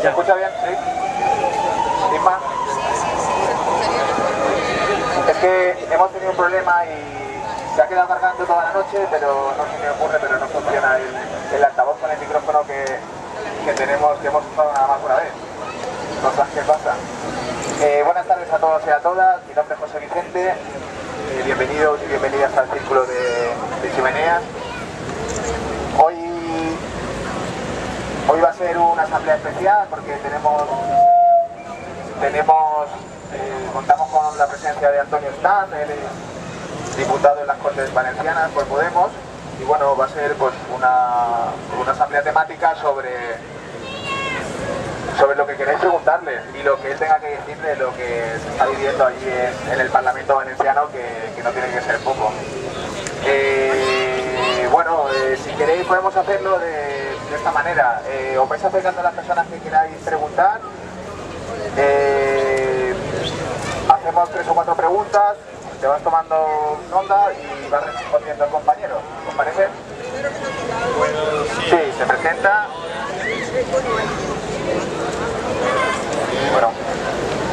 ¿Se escucha bien? Sí. ¿Sin más? Es que hemos tenido un problema y se ha quedado cargando toda la noche, pero no se me ocurre, pero no funciona el altavoz con el micrófono que tenemos, que hemos usado nada más una vez. Cosas que pasan. Buenas tardes a todos y a todas. Mi nombre es José Vicente. Bienvenidos y bienvenidas al Círculo de Chimeneas. Hoy va a ser una asamblea especial porque contamos con la presencia de Antonio Stan, él es diputado en las Cortes Valencianas por Podemos, y bueno, va a ser pues una asamblea temática sobre lo que queréis preguntarle y lo que él tenga que decir de lo que se está viviendo allí en el Parlamento Valenciano, que no tiene que ser poco. Si queréis podemos hacerlo de esta manera. Os vais acercando a las personas que queráis preguntar. Hacemos 3 o 4 preguntas, te vas tomando nota y vas respondiendo al compañero. ¿Os parece? Sí, se presenta. Bueno,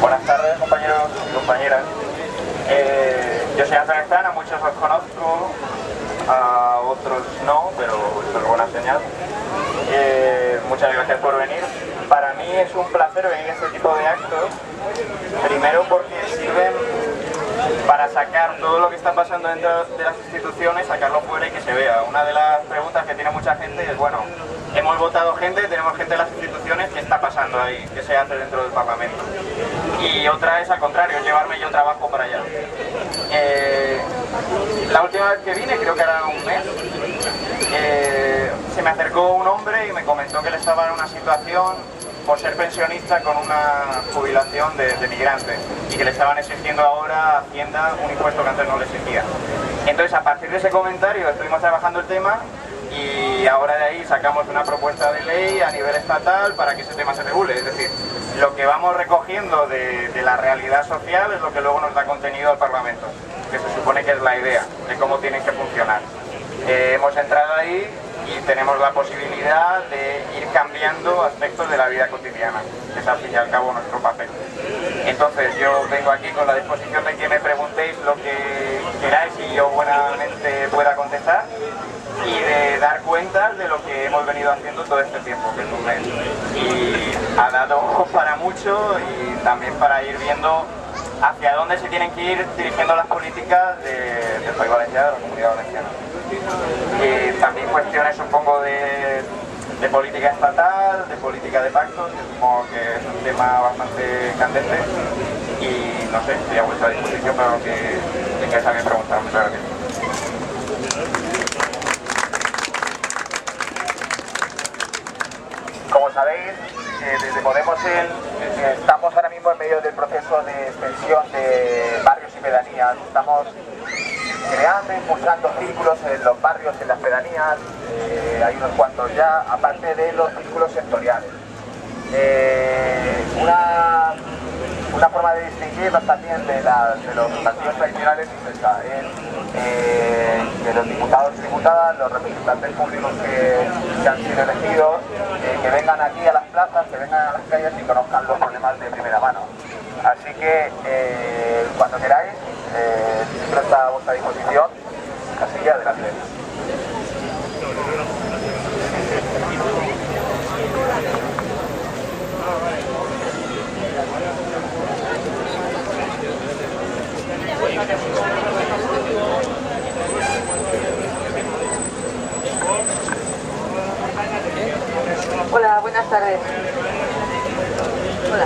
buenas tardes compañeros y compañeras. Yo soy Antonio Stan, a muchos os conozco, a otros no, pero esto es buena señal. Muchas gracias por venir. Para mí es un placer venir a este tipo de actos, primero porque sirven para sacar todo lo que está pasando dentro de las instituciones, sacarlo fuera y que se vea. Una de las preguntas que tiene mucha gente es, bueno, hemos votado gente, tenemos gente en las instituciones, ¿qué está pasando ahí? ¿Qué se hace dentro del Parlamento? Y otra es al contrario, llevarme yo trabajo para allá. La última vez que vine, creo que era un mes, se me acercó un hombre y me comentó que él estaba en una situación por ser pensionista con una jubilación de migrante y que le estaban exigiendo ahora a Hacienda un impuesto que antes no le exigía. Entonces, a partir de ese comentario estuvimos trabajando el tema y ahora de ahí sacamos una propuesta de ley a nivel estatal para que ese tema se regule. Es decir, lo que vamos recogiendo de la realidad social es lo que luego nos da contenido al Parlamento, que se supone que es la idea de cómo tienen que funcionar. Hemos entrado ahí y tenemos la posibilidad de ir cambiando aspectos de la vida cotidiana, que es al fin y al cabo nuestro papel. Entonces yo vengo aquí con la disposición de que me preguntéis lo que queráis y yo buenamente pueda contestar, y de dar cuentas de lo que hemos venido haciendo todo este tiempo, que es un mes. Y ha dado para mucho y también para ir viendo hacia dónde se tienen que ir dirigiendo las políticas del país valenciano, de la Comunidad Valenciana. También cuestiones, supongo, de política estatal, de política de pactos, que supongo que es un tema bastante candente, y no sé, estoy a vuestra disposición para lo que tengáis a que preguntar. Muchas gracias. Como sabéis, desde Podemos estamos ahora mismo en medio del proceso de extensión de barrios y pedanías. Estamos creando, impulsando círculos en los barrios, en las pedanías, hay unos cuantos ya, aparte de los círculos sectoriales. Una forma de distinguirlos también de los partidos tradicionales es esa, de los diputados y diputadas, los representantes públicos que han sido elegidos, que vengan aquí a las plazas, que vengan a las calles y conozcan los problemas de primera mano. Así que cuando queráis, siempre está a vuestra disposición, así que adelante. Hola, buenas tardes. Hola.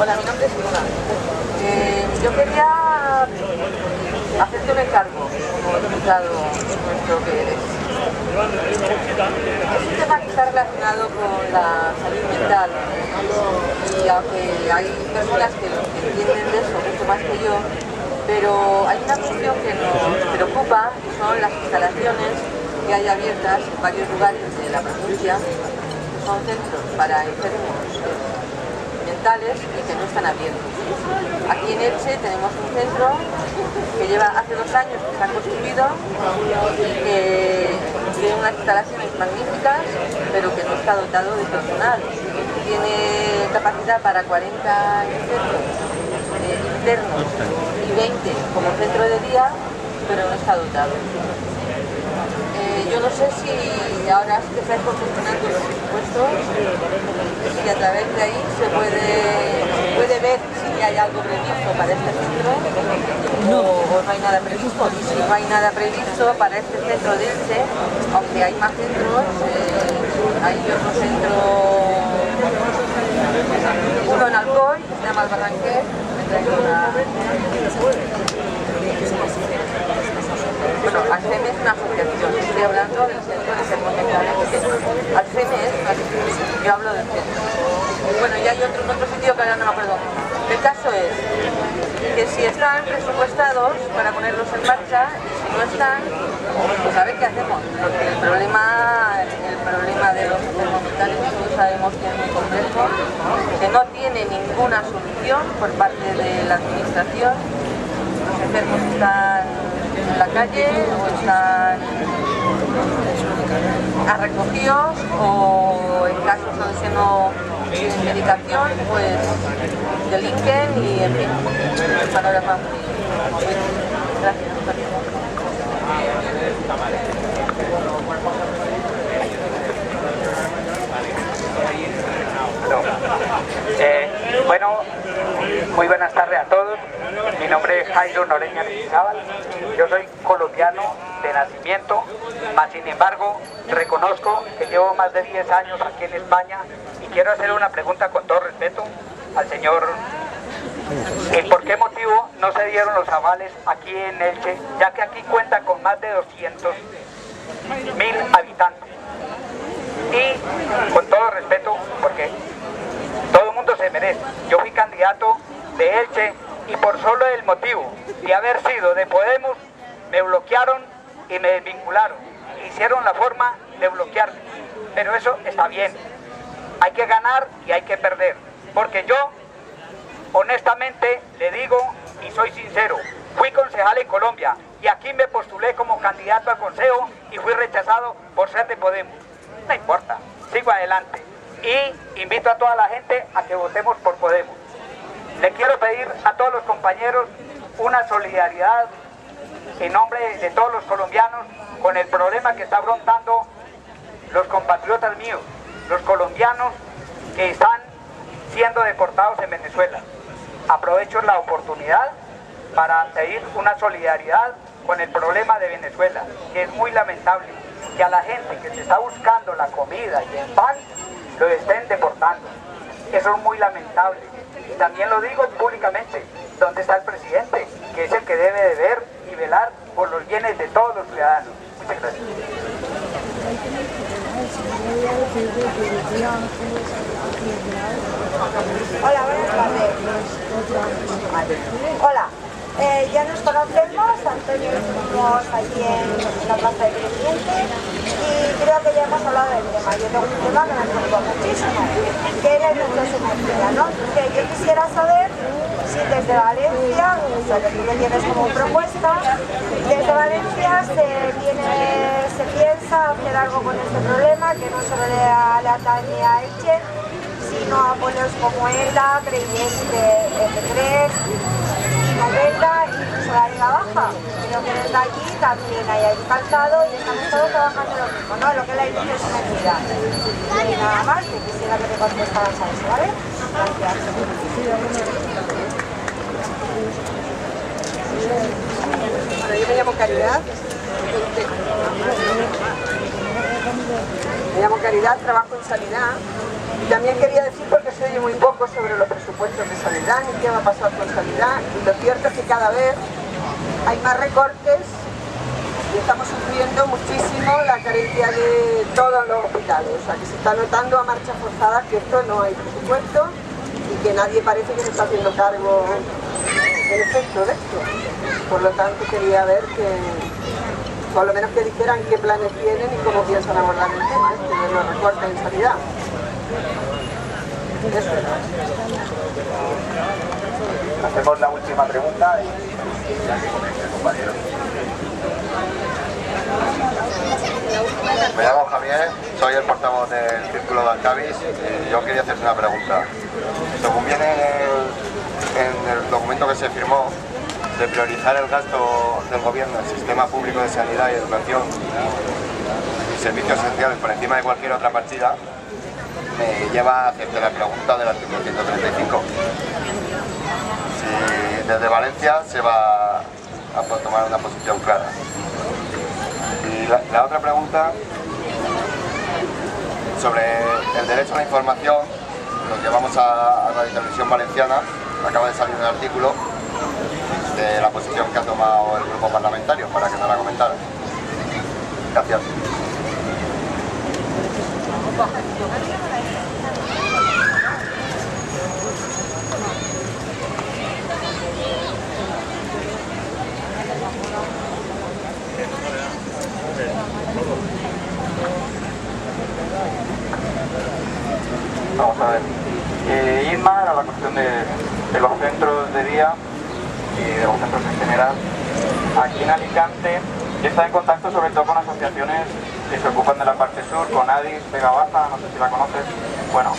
Hola, mi nombre es Luna. Yo quería hacerte un encargo como diputado nuestro que eres. Es un tema que está relacionado con la salud mental, y aunque hay personas que entienden de eso mucho más que yo, pero hay una cuestión que nos preocupa, y son las instalaciones que hay abiertas en varios lugares de la provincia, que son centros para enfermos mentales y que no están abiertos. Aquí en Elche tenemos un centro que lleva hace 2 años que está construido y que tiene unas instalaciones magníficas, pero que no está dotado de personal. tiene capacidad para 40 enfermos internos y 20 como centro de día, pero no está dotado. Yo no sé si ahora que se están confeccionando los presupuestos, si a través de ahí se puede ver si hay algo previsto para este centro o no hay nada previsto. Y si no hay nada previsto para este centro de Elche, aunque hay más centros, hay otro centro, uno en Alcoy, que se llama El Barranquer. Bueno, ALCEME es una asociación, estoy hablando del centro de termotecnología. ALCEME es una asociación, yo hablo del centro. Bueno, y hay otro sitio que ahora no me acuerdo. El caso es que si están presupuestados para ponerlos en marcha, y si no están, pues a ver qué hacemos. Porque el problema de los enfermos mentales todos sabemos que es muy complejo, que no tiene ninguna solución por parte de la administración. Los enfermos están en la calle o están recogidos o en casos donde no tienen medicación, pues delinquen y en fin, el panorama muy bien. Gracias. Bueno, muy buenas tardes a todos. Mi nombre es Jairo Noreña Aristizábal. Yo soy colombiano de nacimiento, mas sin embargo reconozco que llevo más de 10 años aquí en España y quiero hacer una pregunta con todo respeto al señor. ¿Por qué motivo no se dieron los avales aquí en Elche, ya que aquí cuenta con más de 200.000 habitantes? Y con todo respeto, porque todo el mundo se merece. Yo fui candidato de Elche y por solo el motivo de haber sido de Podemos me bloquearon y me desvincularon. Hicieron la forma de bloquearme. Pero eso está bien. Hay que ganar y hay que perder. Porque yo, honestamente, le digo y soy sincero, fui concejal en Colombia y aquí me postulé como candidato al consejo y fui rechazado por ser de Podemos. No importa, sigo adelante. Y invito a toda la gente a que votemos por Podemos. Le quiero pedir a todos los compañeros una solidaridad en nombre de todos los colombianos con el problema que está afrontando los compatriotas míos, los colombianos que están siendo deportados en Venezuela. Aprovecho la oportunidad para pedir una solidaridad con el problema de Venezuela, que es muy lamentable que a la gente que se está buscando la comida y el pan lo estén deportando. Eso es muy lamentable. Y también lo digo públicamente, ¿dónde está el presidente? Que es el que debe de ver y velar por los bienes de todos los ciudadanos. Muchas gracias. Hola, buenas tardes. Hola. Ya nos conocemos, Antonio, estuvimos allí en la plaza de Creciente y creo que ya hemos hablado del tema. Yo tengo un tema que me preocupa muchísimo, que es la educación financiera, ¿no? Que yo quisiera saber si desde Valencia, o sea, que tú lo tienes como propuesta, desde Valencia se piensa hacer algo con este problema, que no solo le atañe a Elche, sino a pueblos como ETA, Creyente, F3, Novelda y incluso la Liga Baja. Creo que desde allí también hay calzado y estamos todos trabajando lo mismo, ¿no? Lo que es la institucionalidad. Y nada más, que quisiera que te contestaras a eso, ¿vale? Gracias. Bueno, yo me llamo Caridad. Trabajo en sanidad. Y también quería decir, porque se oye muy poco sobre los presupuestos de sanidad y qué va a pasar con sanidad, y lo cierto es que cada vez hay más recortes y estamos sufriendo muchísimo la carencia de todos los hospitales. O sea, que se está notando a marcha forzada que esto no hay presupuesto y que nadie parece que se está haciendo cargo en efecto de esto. Por lo tanto, quería ver que, por lo menos que dijeran qué planes tienen y cómo piensan abordar el tema de los recortes en sanidad. Hacemos la última pregunta y ya que comience el compañero. Me llamo Javier, soy el portavoz del Círculo de Alcavis y yo quería hacerse una pregunta. Según viene en el documento que se firmó, de priorizar el gasto del gobierno en sistema público de sanidad y educación y servicios esenciales por encima de cualquier otra partida, me lleva a hacerte la pregunta del artículo 135. Si desde Valencia se va a tomar una posición clara. Y la otra pregunta, sobre el derecho a la información, lo llevamos a Radio Televisión Valenciana, acaba de salir un artículo de la posición que ha tomado el grupo parlamentario para que nos la comentara. Gracias. Vamos a ver. Irma era la cuestión de los centros de día y de los centros en general. Aquí en Alicante está en contacto sobre todo con asociaciones que se ocupan de la parte sur, con ADIS, Vega Baja, no sé si la conoces. Bueno,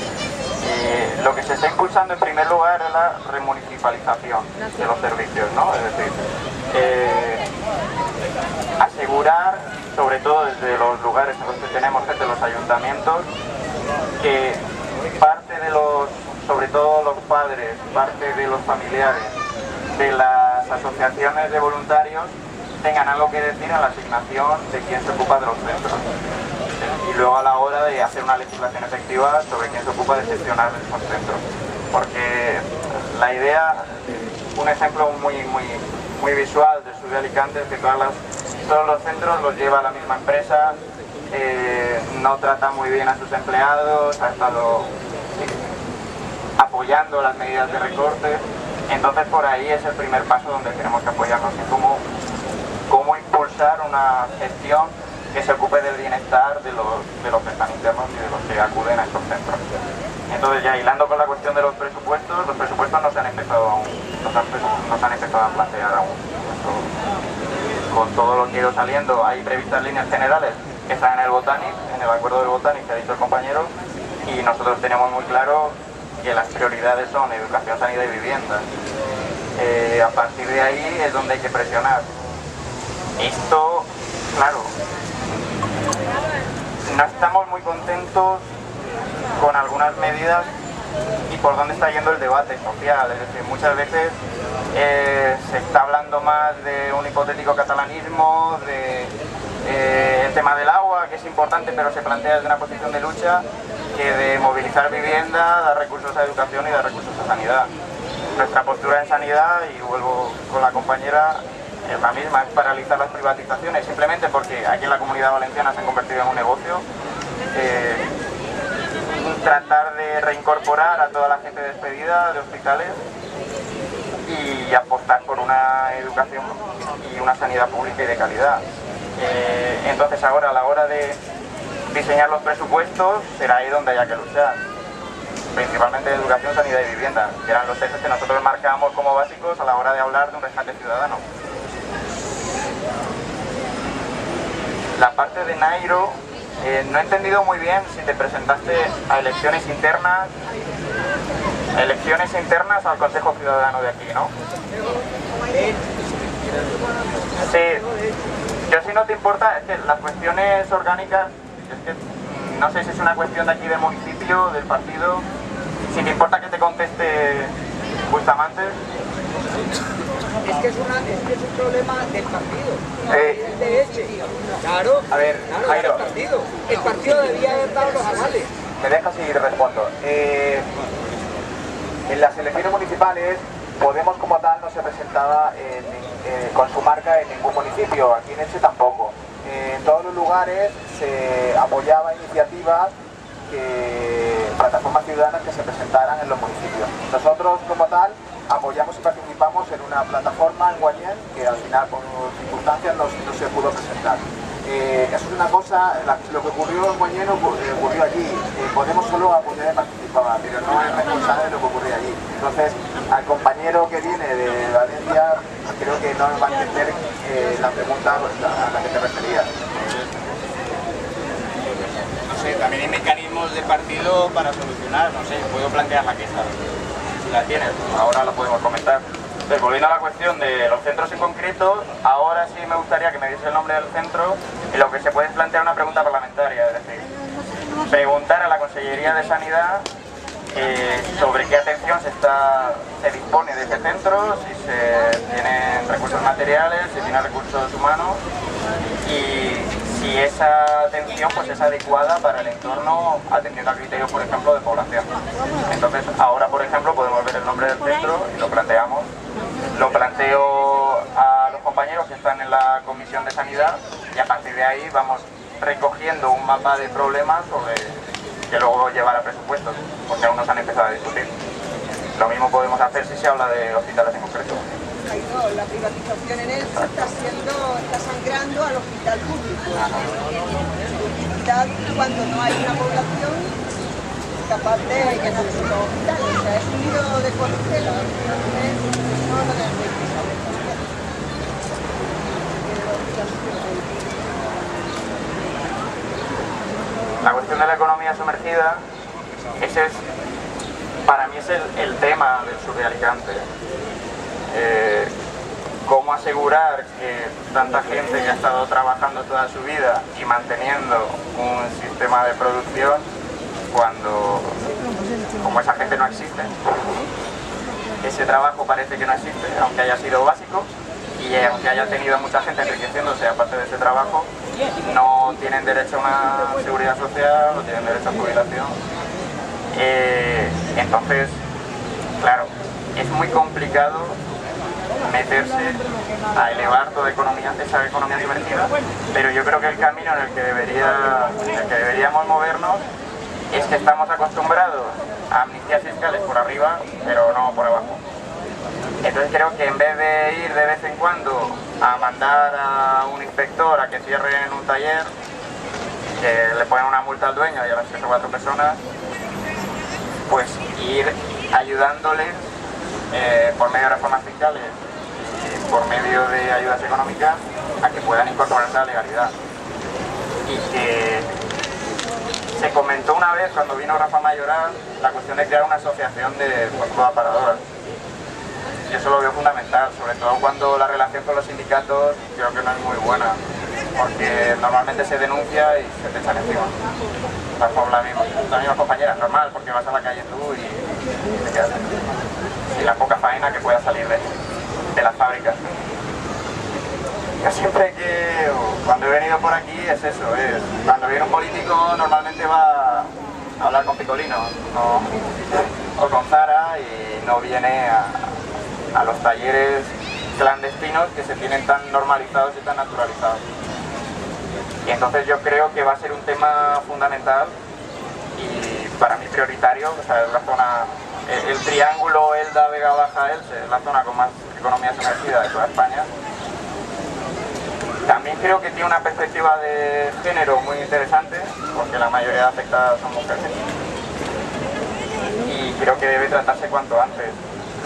lo que se está impulsando en primer lugar es la remunicipalización de los servicios, ¿no? Es decir, asegurar, sobre todo desde los lugares en los que tenemos gente, los ayuntamientos, que parte de los, sobre todo los padres, parte de los familiares, de las asociaciones de voluntarios tengan algo que decir en la asignación de quién se ocupa de los centros. Y luego a la hora de hacer una legislación efectiva sobre quién se ocupa de gestionar esos centros. Porque la idea, un ejemplo muy visual del sur de Alicante es que todos los centros los lleva la misma empresa, no trata muy bien a sus empleados, ha estado apoyando las medidas de recorte. Entonces por ahí es el primer paso donde tenemos que apoyarnos en cómo impulsar una gestión que se ocupe del bienestar de los que están internos y de los que acuden a estos centros. Entonces ya hilando con la cuestión de los presupuestos no se han empezado aún, no se han empezado a plantear aún. Con todo lo que ha ido saliendo hay previstas líneas generales que están en el Botanic, en el acuerdo del Botanic que ha dicho el compañero, y nosotros tenemos muy claro que las prioridades son educación, sanidad y vivienda. A partir de ahí es donde hay que presionar. Esto, claro, no estamos muy contentos con algunas medidas y por dónde está yendo el debate social. Es decir, muchas veces se está hablando más de un hipotético catalanismo, el tema del agua, que es importante, pero se plantea desde una posición de lucha, que de movilizar vivienda, dar recursos a educación y dar recursos a sanidad. Nuestra postura en sanidad, y vuelvo con la compañera, es la misma, es paralizar las privatizaciones, simplemente porque aquí en la Comunidad Valenciana se han convertido en un negocio. Tratar de reincorporar a toda la gente despedida de hospitales y apostar por una educación y una sanidad pública y de calidad. Entonces ahora, a la hora de diseñar los presupuestos, será ahí donde haya que luchar, principalmente de educación, sanidad y vivienda, que eran los ejes que nosotros marcamos como básicos a la hora de hablar de un rescate ciudadano. La parte de Nairo, no he entendido muy bien si te presentaste a elecciones internas al Consejo Ciudadano de aquí, ¿no? Sí, yo si no te importa, es que las cuestiones orgánicas, es que no sé si es una cuestión de aquí del municipio, del partido, si te importa que te conteste Bustamante. Es que es un problema del partido, de ese. Claro, a ver, claro, Jairo. El partido debía haber dado los avales. ¿Me dejas y respondo? En las elecciones municipales, Podemos como tal no se presentaba con su marca en ningún municipio, aquí en Elche tampoco. En todos los lugares se apoyaba iniciativas, plataformas ciudadanas que se presentaran en los municipios. Nosotros como tal apoyamos y participamos en una plataforma en Guayen que al final por circunstancias no se pudo presentar. Eso es una cosa, lo que ocurrió en Guayen ocurrió allí. Podemos solo apoyar y participar, pero no es responsable de lo que ocurrió allí. Entonces, al compañero que viene de Valencia, creo que no me va a entender la pregunta a la que te referías. No sé, también hay mecanismos de partido para solucionar, no sé, puedo plantear la queja. Si la tienes, ahora la podemos comentar. Entonces, volviendo a la cuestión de los centros en concreto, ahora sí me gustaría que me diese el nombre del centro y lo que se puede es plantear una pregunta parlamentaria, es decir, preguntar a la Consellería de Sanidad sobre qué atención se dispone de ese centro, si se tienen recursos materiales, si tiene recursos humanos y si esa atención pues es adecuada para el entorno atendiendo a criterios, por ejemplo, de población. Entonces, ahora, por ejemplo, podemos ver el nombre del centro y lo planteamos. Lo planteo a los compañeros que están en la Comisión de Sanidad y a partir de ahí vamos recogiendo un mapa de problemas sobre que luego llevar a presupuestos, porque aún no se han empezado a discutir. Lo mismo podemos hacer si se habla de hospitales en concreto. La privatización en él está sangrando al hospital público. Cuando no hay una población capaz de llenar los hospitales. O sea, es un nido de corrupción. No lo tenemos que saber. La cuestión de la economía sumergida, ese es, para mí es el tema del sur de Alicante. Cómo asegurar que tanta gente que ha estado trabajando toda su vida y manteniendo un sistema de producción cuando, como esa gente no existe, ese trabajo parece que no existe, aunque haya sido básico, y aunque haya tenido mucha gente enriqueciéndose aparte de ese trabajo, no tienen derecho a una seguridad social, no tienen derecho a jubilación. Entonces, claro, es muy complicado meterse a elevar toda esa economía sumergida, pero yo creo que el camino en el que deberíamos movernos es que estamos acostumbrados a amnistías fiscales por arriba, pero no por abajo. Entonces creo que en vez de ir de vez en cuando a mandar a un inspector a que cierren un taller, que le ponen una multa al dueño y a las 3 o 4 personas, pues ir ayudándoles por medio de reformas fiscales y por medio de ayudas económicas a que puedan incorporarse a la legalidad. Y que se comentó una vez cuando vino Rafa Mayoral la cuestión de crear una asociación de aparadoras. Y eso lo veo fundamental, sobre todo cuando la relación con los sindicatos creo que no es muy buena, porque normalmente se denuncia y se te echan encima. Estás con las mismas compañeras, normal, porque vas a la calle tú y te quedas y la poca faena que pueda salir de las fábricas. Yo siempre cuando he venido por aquí es eso, cuando viene un político normalmente va a hablar con Picolino o con Zara y no viene a los talleres clandestinos que se tienen tan normalizados y tan naturalizados. Y entonces yo creo que va a ser un tema fundamental y para mí prioritario, o sea, es la zona, el triángulo Elda, Vega Baja, Elche, es la zona con más economía sumergida de toda España. También creo que tiene una perspectiva de género muy interesante, porque la mayoría de afectadas son mujeres. Y creo que debe tratarse cuanto antes.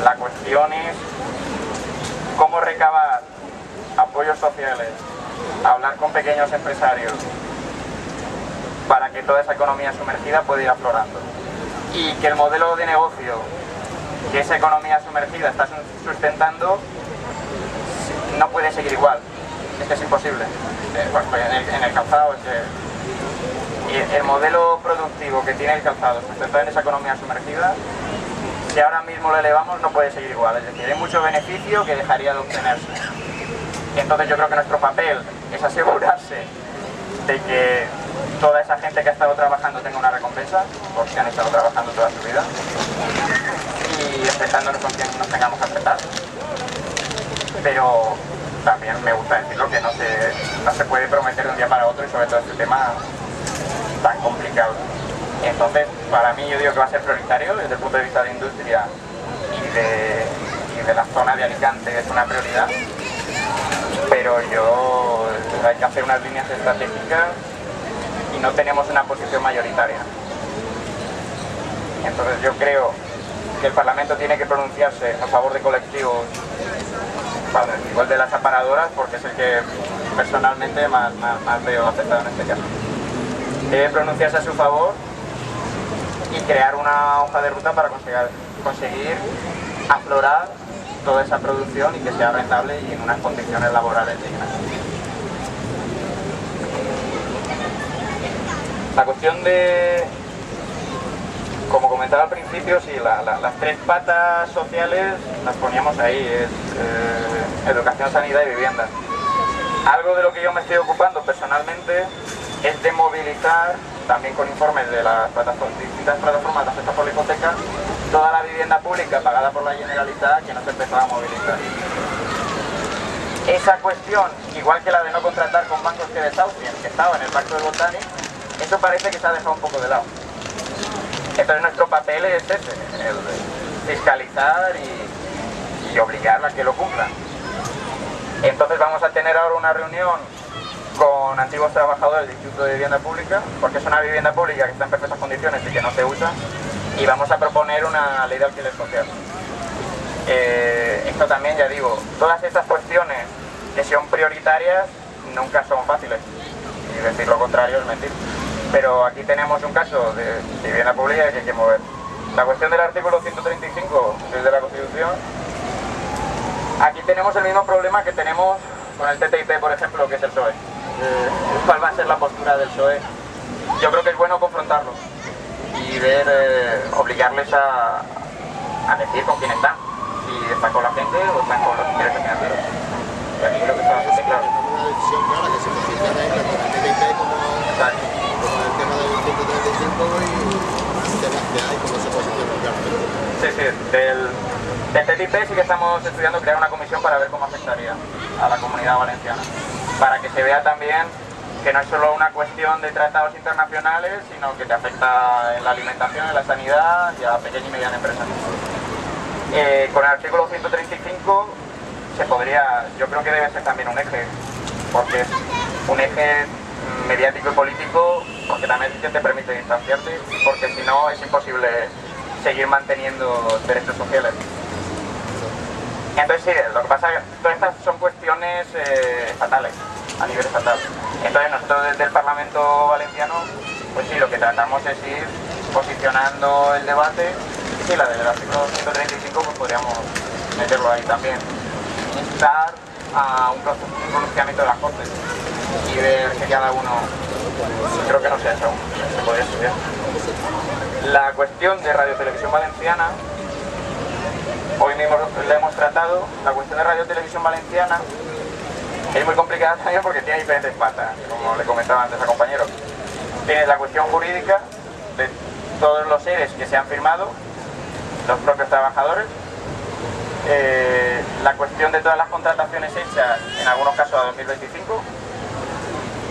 La cuestión es cómo recabar apoyos sociales, hablar con pequeños empresarios, para que toda esa economía sumergida pueda ir aflorando. Y que el modelo de negocio que esa economía sumergida está sustentando no puede seguir igual. Es que es imposible. En el calzado, el modelo productivo que tiene el calzado sustentado en esa economía sumergida, si ahora mismo lo elevamos no puede seguir igual. Es decir, hay mucho beneficio que dejaría de obtenerse. Entonces yo creo que nuestro papel es asegurarse de que toda esa gente que ha estado trabajando tenga una recompensa, porque han estado trabajando toda su vida, y enfrentándonos con quien nos tengamos que enfrentar. Pero también me gusta decirlo que no se puede prometer de un día para otro, y sobre todo este tema tan complicado. Entonces, para mí yo digo que va a ser prioritario desde el punto de vista de industria y de la zona de Alicante, es una prioridad, pero hay que hacer unas líneas estratégicas y no tenemos una posición mayoritaria. Entonces yo creo que el Parlamento tiene que pronunciarse a favor de colectivos digo el de las aparadoras porque es el que personalmente más veo afectado en este caso. Debe pronunciarse a su favor y crear una hoja de ruta para conseguir aflorar toda esa producción y que sea rentable y en unas condiciones laborales dignas. La cuestión de, como comentaba al principio, sí, las tres patas sociales las poníamos ahí, es educación, sanidad y vivienda. Algo de lo que yo me estoy ocupando personalmente es de movilizar, también con informes de las distintas plataformas de afectadas por la hipoteca, toda la vivienda pública pagada por la Generalitat que no se empezaba a movilizar. Esa cuestión, igual que la de no contratar con bancos que desahucien, que estaba en el Pacto del Botanic, eso parece que se ha dejado un poco de lado. Entonces nuestro papel es ese, el de fiscalizar y obligar a que lo cumplan. Entonces vamos a tener ahora una reunión con antiguos trabajadores del Instituto de Vivienda Pública, porque es una vivienda pública que está en perfectas condiciones y que no se usa, y vamos a proponer una ley de alquiler social. Esto también, ya digo, todas estas cuestiones que son prioritarias nunca son fáciles, y decir lo contrario es mentir. Pero aquí tenemos un caso de vivienda pública que hay que mover. La cuestión del artículo 135 desde la Constitución, aquí tenemos el mismo problema que tenemos con el TTIP, por ejemplo, que es el PSOE. ¿Cuál va a ser la postura del PSOE? Yo creo que es bueno confrontarlos y ver, obligarles a decir con quién están. Si están con la gente o están con los intereses financieros. Y aquí creo que está bastante claro. Una decisión clara que se posiciona ahí tanto en el TTIP como el tema del 135 y temas que hay, como se posiciona claramente. Sí, del TTIP sí que estamos estudiando crear una comisión para ver cómo afectaría a la Comunidad Valenciana. Para que se vea también que no es solo una cuestión de tratados internacionales, sino que te afecta en la alimentación, en la sanidad y a la pequeña y mediana empresa. Con el artículo 135 se podría, yo creo que debe ser también un eje, porque es un eje mediático y político, porque también es que te permite distanciarte, porque si no es imposible seguir manteniendo derechos sociales. Entonces sí, lo que pasa es que todas estas son cuestiones estatales, a nivel estatal. Entonces nosotros desde el Parlamento Valenciano, pues sí, lo que tratamos es ir posicionando el debate. Sí, la del artículo 135 pues podríamos meterlo ahí también. Instar a un pronunciamiento de las Cortes y ver que cada uno, creo que no se ha hecho aún, se podría estudiar. La cuestión de Radio Televisión Valenciana, hoy mismo la hemos tratado. La cuestión de Radio Televisión Valenciana es muy complicada también porque tiene diferentes patas, como le comentaba antes al compañero. Tienes la cuestión jurídica de todos los seres que se han firmado, los propios trabajadores, la cuestión de todas las contrataciones hechas, en algunos casos a 2025,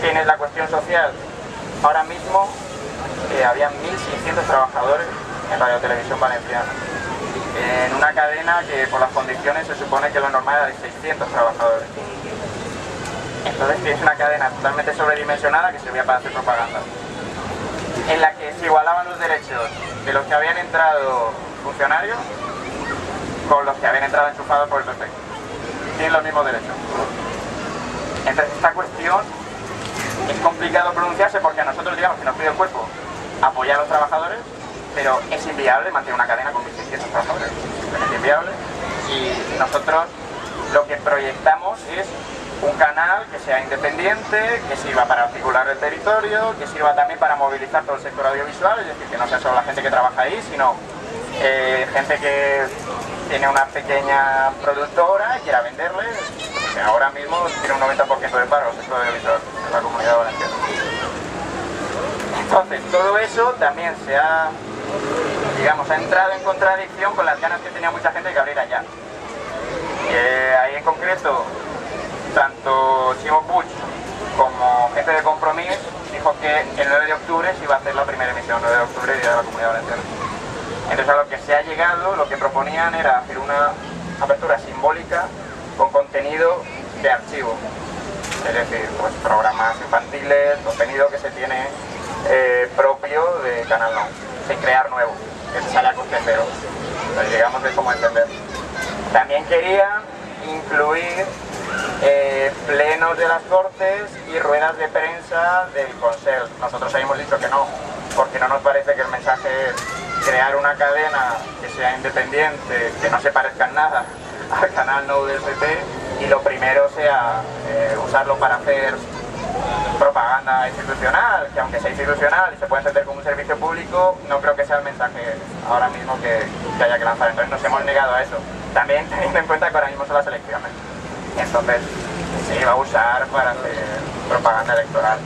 tienes la cuestión social. Ahora mismo había 1.600 trabajadores en Radio Televisión Valenciana, en una cadena que por las condiciones se supone que lo normal era de 600 trabajadores. Entonces tienes una cadena totalmente sobredimensionada que servía para hacer propaganda, en la que se igualaban los derechos de los que habían entrado funcionarios con los que habían entrado enchufados por el PP. Tienen los mismos derechos. Entonces esta cuestión es complicado pronunciarse porque a nosotros, digamos, que nos pide el cuerpo apoyar a los trabajadores, pero es inviable mantener una cadena con 1.600 trabajadores. Es inviable, y nosotros lo que proyectamos es un canal que sea independiente, que sirva para articular el territorio, que sirva también para movilizar todo el sector audiovisual, es decir, que no sea solo la gente que trabaja ahí, sino gente que tiene una pequeña productora y quiera venderle, porque ahora mismo tiene un 90% de paro el sector audiovisual en la Comunidad Valenciana. Entonces, todo eso también se ha, digamos, ha entrado en contradicción con las ganas que tenía mucha gente de que abriera ya. Ahí en concreto, tanto Ximo Puig como gente de Compromís dijo que el 9 de octubre se iba a hacer la primera emisión, 9 de octubre, Día de la Comunidad Valenciana. Entonces a lo que se ha llegado, lo que proponían era hacer una apertura simbólica con contenido de archivo, es decir, pues programas infantiles, contenido que se tiene propio de Canal No, sin crear nuevo, que se sale a coste cero. Entonces digamos de cómo entender. También querían incluir plenos de las Cortes y ruedas de prensa del Consell. Nosotros habíamos dicho que no, porque no nos parece que el mensaje es crear una cadena que sea independiente, que no se parezca en nada al canal Nou del PP, y lo primero sea usarlo para hacer propaganda institucional, que aunque sea institucional y se puede entender como un servicio público, no creo que sea el mensaje ahora mismo que haya que lanzar. Entonces nos hemos negado a eso, también teniendo en cuenta que ahora mismo son las elecciones. Entonces se iba a usar para hacer propaganda electoral.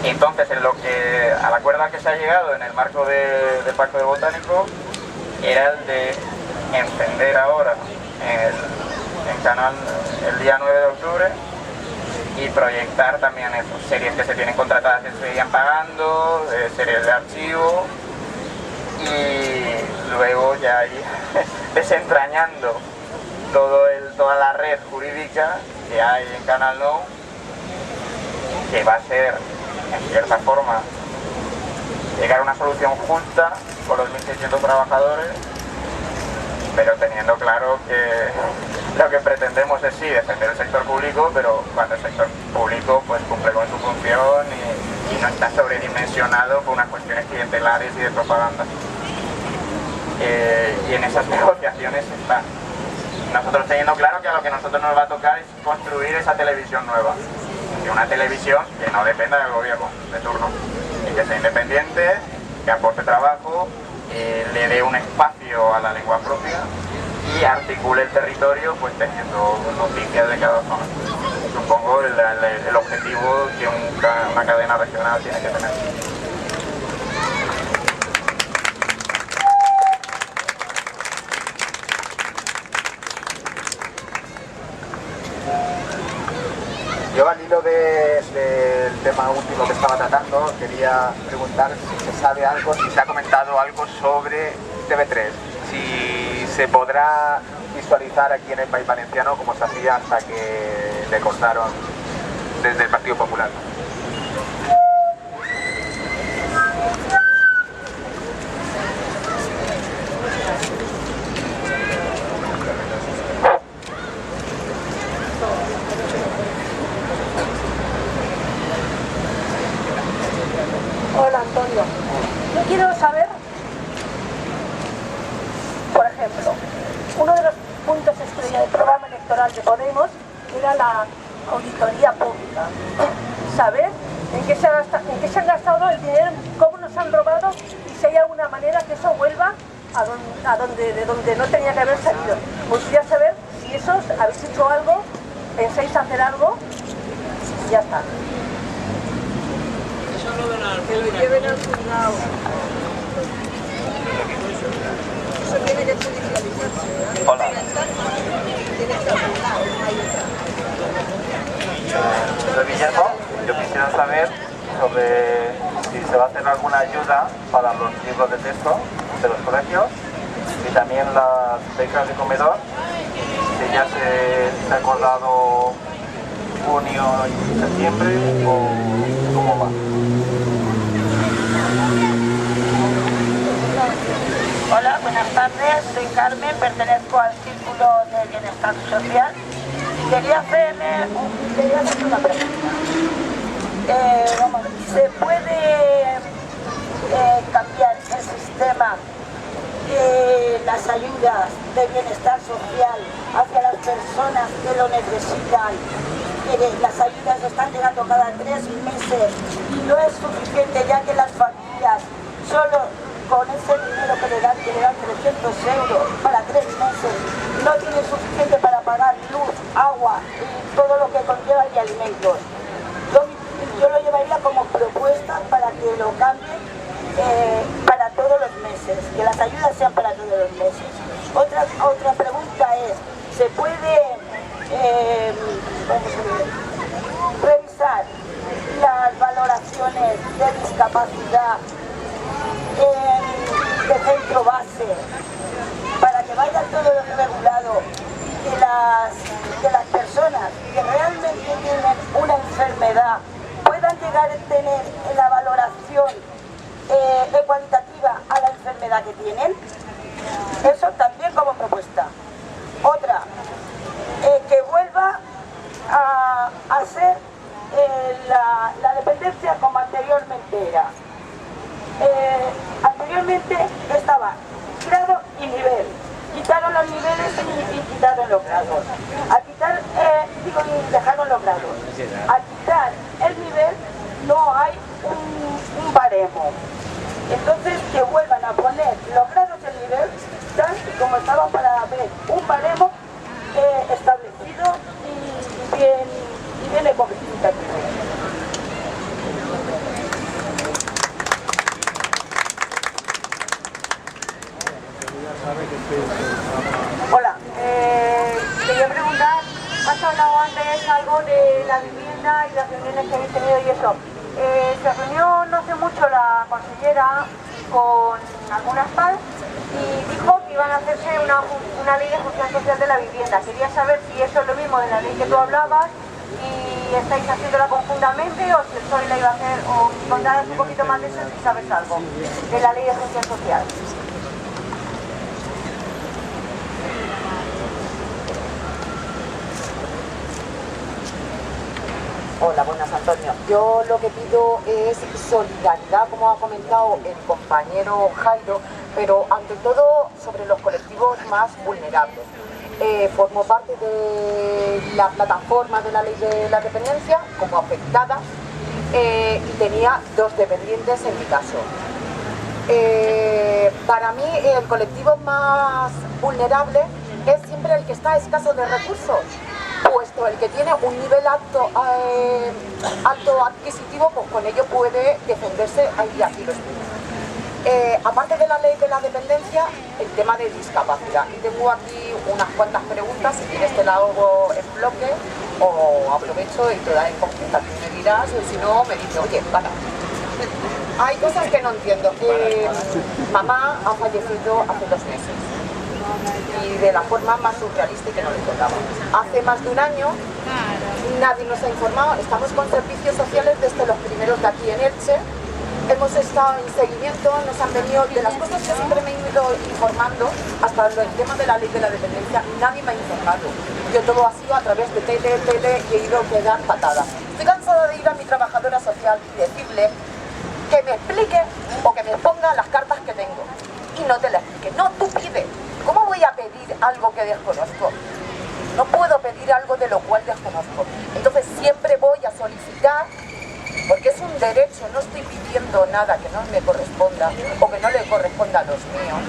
Entonces, al acuerdo al que se ha llegado en el marco del Pacto del Botánico era el de encender ahora en canal el día 9 de octubre y proyectar también eso, series que se tienen contratadas que se seguían pagando, series de archivo, y luego ya ir desentrañando toda la red jurídica que hay en Canal Nou, que va a ser, en cierta forma, llegar a una solución justa con los 1.600 trabajadores, pero teniendo claro que lo que pretendemos es sí defender el sector público, pero cuando el sector público pues cumple con su función y no está sobredimensionado por unas cuestiones clientelares y de propaganda. Y en esas negociaciones está. Nosotros teniendo claro que a lo que a nosotros nos va a tocar es construir esa televisión nueva, y una televisión que no dependa del gobierno de turno, y que sea independiente, que aporte trabajo, le dé un espacio a la lengua propia y articule el territorio pues teniendo noticias de cada zona. Supongo el objetivo que una cadena regional tiene que tener. Yo, al hilo del tema último que estaba tratando, quería preguntar si se sabe algo, si se ha comentado algo sobre TV3, si se podrá visualizar aquí en el País Valenciano como se hacía hasta que le cortaron desde el Partido Popular. Hola, Antonio. Yo quiero saber, por ejemplo, uno de los puntos estrella del programa electoral de Podemos era la auditoría pública. Saber en qué se han gastado el dinero, cómo nos han robado y si hay alguna manera que eso vuelva de donde no tenía que haber salido. Me gustaría saber si esos habéis hecho algo, pensáis hacer algo y ya está. Que lo lleven al juzgado. Eso tiene que judicializarse. Hola. Tiene que juzgar. Soy Guillermo. Yo quisiera saber sobre si se va a hacer alguna ayuda para los libros de texto de los colegios y también las becas de comedor, si ya se ha acordado junio y septiembre o cómo va. Hola, buenas tardes, soy Carmen, pertenezco al Círculo de Bienestar Social y quería hacerle una pregunta. ¿Se puede cambiar el sistema de las ayudas de bienestar social hacia las personas que lo necesitan? Las ayudas están llegando cada 3 meses y no es suficiente, ya que las familias solo con ese dinero que le dan 300 euros para 3 meses, no tienen suficiente para pagar luz, agua y todo lo que conlleva y alimentos. Yo lo llevaría como propuesta para que lo cambien para todos los meses, que las ayudas sean para todos los meses. Otra pregunta es, ¿se puede revisar las valoraciones de discapacidad de centro base para que vaya todo regulado y que las personas que realmente tienen una enfermedad puedan llegar a tener la valoración cualitativa a la enfermedad que tienen? Eso también como propuesta. Otra, a ser la dependencia como anteriormente era. Anteriormente estaba grado y nivel. Quitaron los niveles y quitaron los grados. Y dejaron los grados. Al quitar el nivel no hay un baremo. Entonces que vuelvan a poner los grados y el nivel tal y como estaba para ver un baremo establecido y bien representativo. Hola, quería preguntar, has hablado antes algo de la vivienda y las reuniones que habéis tenido y eso. Se reunió no hace mucho la consellera con algunas PAL y dijo que iban a hacerse una ley de función social de la vivienda. Quería saber si eso es lo mismo de la ley que tú hablabas y estáis haciéndola conjuntamente o si el PSOE la iba a hacer, o contaros un poquito más de eso si sabes algo de la ley de función social. Hola, buenas, Antonio. Yo lo que pido es solidaridad, como ha comentado el compañero Jairo, pero ante todo sobre los colectivos más vulnerables. Formo parte de la plataforma de la ley de la dependencia como afectada y tenía 2 dependientes en mi caso. Para mí el colectivo más vulnerable es siempre el que está escaso de recursos, puesto el que tiene un nivel alto adquisitivo, pues con ello puede defenderse y así lo estudia. Aparte de la ley de la dependencia, el tema de discapacidad. Y tengo aquí unas cuantas preguntas, si quieres te la hago en bloque o aprovecho y te da en conjunta. Tú me dirás, o si no, me dices, oye, para. Hay cosas que no entiendo. Mamá ha fallecido hace 2 meses. Y de la forma más surrealista y que no le tocaba. Hace más de un año nadie nos ha informado, estamos con servicios sociales desde los primeros de aquí en Elche, hemos estado en seguimiento, nos han venido, de las cosas que siempre me he ido informando, hasta el tema de la ley de la dependencia, nadie me ha informado. Yo todo ha sido a través de tele y he ido a quedar patada. Estoy cansada de ir a mi trabajadora social y decirle que me explique o que me ponga las cartas que tengo. Y no te las explique. No, tú pide. ¿Cómo voy a pedir algo que desconozco? No puedo pedir algo de lo cual desconozco. Entonces siempre voy a solicitar, porque es un derecho, no estoy pidiendo nada que no me corresponda o que no le corresponda a los míos.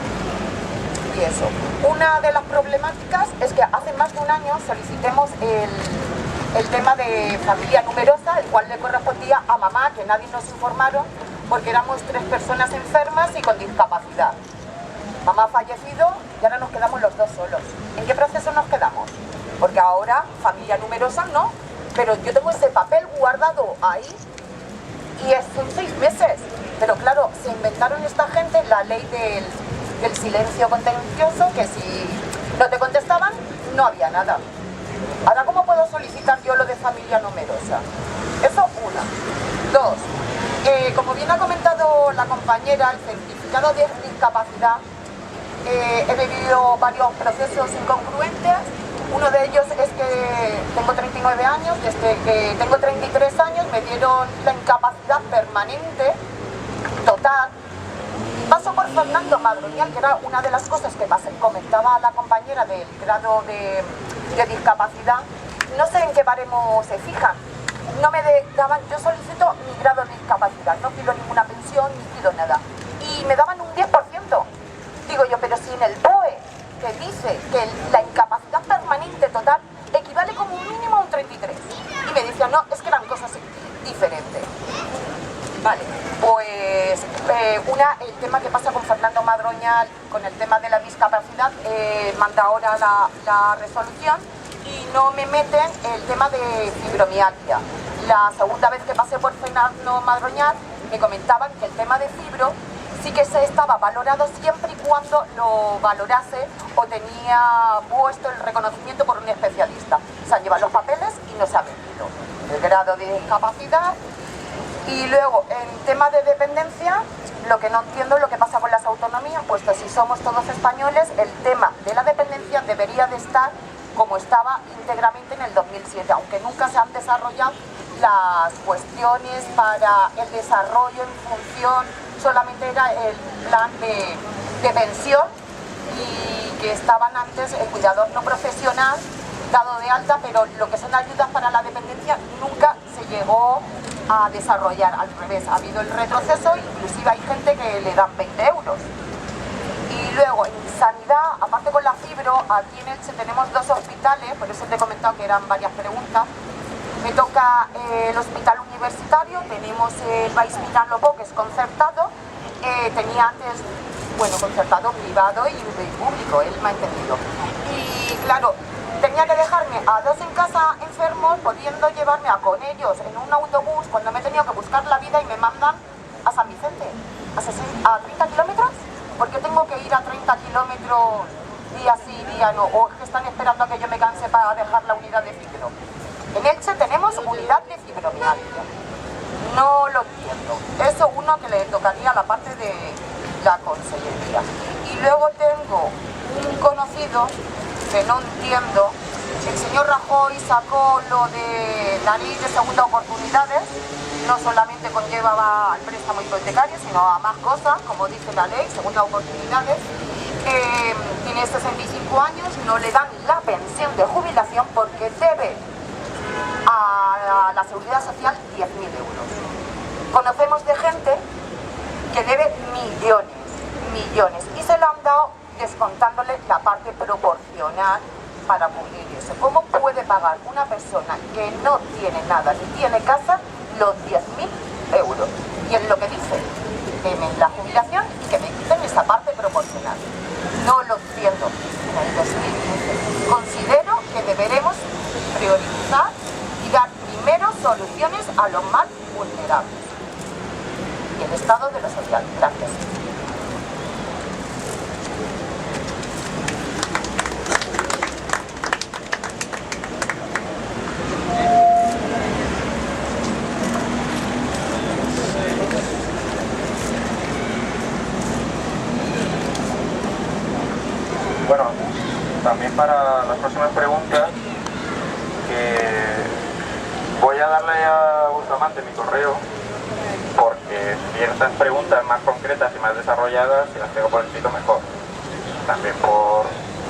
Y eso. Una de las problemáticas es que hace más de un año solicitemos el tema de familia numerosa, el cual le correspondía a mamá, que nadie nos informaron, porque éramos 3 personas enfermas y con discapacidad. Mamá ha fallecido y ahora nos quedamos los 2 solos. ¿En qué proceso nos quedamos? Porque ahora, familia numerosa no, pero yo tengo ese papel guardado ahí y son 6 meses. Pero claro, se inventaron esta gente la ley del silencio contencioso, que si no te contestaban, no había nada. Ahora, ¿cómo puedo solicitar yo lo de familia numerosa? Eso, 1. 2. Como bien ha comentado la compañera, el certificado de discapacidad, he vivido varios procesos incongruentes. Uno de ellos es que tengo 39 años, desde que tengo 33 años me dieron la incapacidad permanente, total. Paso por Fernando Madroñal, que era una de las cosas que comentaba la compañera del grado de discapacidad. No sé en qué baremo se fijan. No me daban, yo solicito mi grado de discapacidad, no pido ninguna pensión ni pido nada. Y me daban un 10%. Digo yo, pero si en el BOE, que dice que la incapacidad permanente total equivale como un mínimo a un 33. Y me decían, no, es que eran cosas diferentes. Vale, pues el tema que pasa con Fernando Madroñal, con el tema de la discapacidad, manda ahora la resolución y no me meten el tema de fibromialgia. La segunda vez que pasé por Fernando Madroñal me comentaban que el tema de fibro sí que se estaba valorado siempre y cuando lo valorase o tenía puesto el reconocimiento por un especialista. Se han llevado los papeles y no se ha vendido el grado de discapacidad. Y luego, en tema de dependencia, lo que no entiendo es lo que pasa con las autonomías, puesto si somos todos españoles, el tema de la dependencia debería de estar como estaba íntegramente en el 2007, aunque nunca se han desarrollado las cuestiones para el desarrollo en función, solamente era el plan de pensión, y que estaban antes el cuidador no profesional dado de alta, pero lo que son ayudas para la dependencia nunca se llegó a desarrollar. Al revés, ha habido el retroceso, inclusive hay gente que le dan 20 euros. Y luego en sanidad, aparte con la fibro, aquí en Elche tenemos 2 hospitales, por eso te he comentado que eran varias preguntas. Me toca el hospital universitario, tenemos el Baix Mitan Lobó, que es concertado, tenía antes, bueno, concertado, privado y público, él me ha entendido. Y claro, tenía que dejarme a 2 en casa enfermos, pudiendo llevarme con ellos en un autobús cuando me he tenido que buscar la vida, y me mandan a San Vicente, a 30 kilómetros, porque tengo que ir a 30 kilómetros día sí, día no, o es que están esperando a que yo me canse para dejar la unidad de fibro. En Elche tenemos unidad de fibromialgia. No lo entiendo. Eso uno que le tocaría la parte de la consellería. Y luego tengo un conocido que no entiendo. El señor Rajoy sacó lo de la ley de segunda oportunidades. No solamente conlleva al préstamo hipotecario, sino a más cosas, como dice la ley, segunda oportunidades. Tiene 65 años, no le dan la pensión de jubilación porque debe a la Seguridad Social 10.000 euros. Conocemos de gente que debe millones, y se lo han dado descontándole la parte proporcional para cubrir eso. ¿Cómo puede pagar una persona que no tiene nada ni tiene casa los 10.000 euros? Y es lo que dice, denme la jubilación y que me quiten esa parte proporcional. No lo entiendo. En el 2015 considero que deberemos priorizar y dar primero soluciones a los más vulnerables y el estado de lo social. Gracias. Bueno, también para las próximas preguntas, voy a darle a Bustamante mi correo, porque ciertas preguntas más concretas y más desarrolladas, si las tengo por escrito, mejor. También por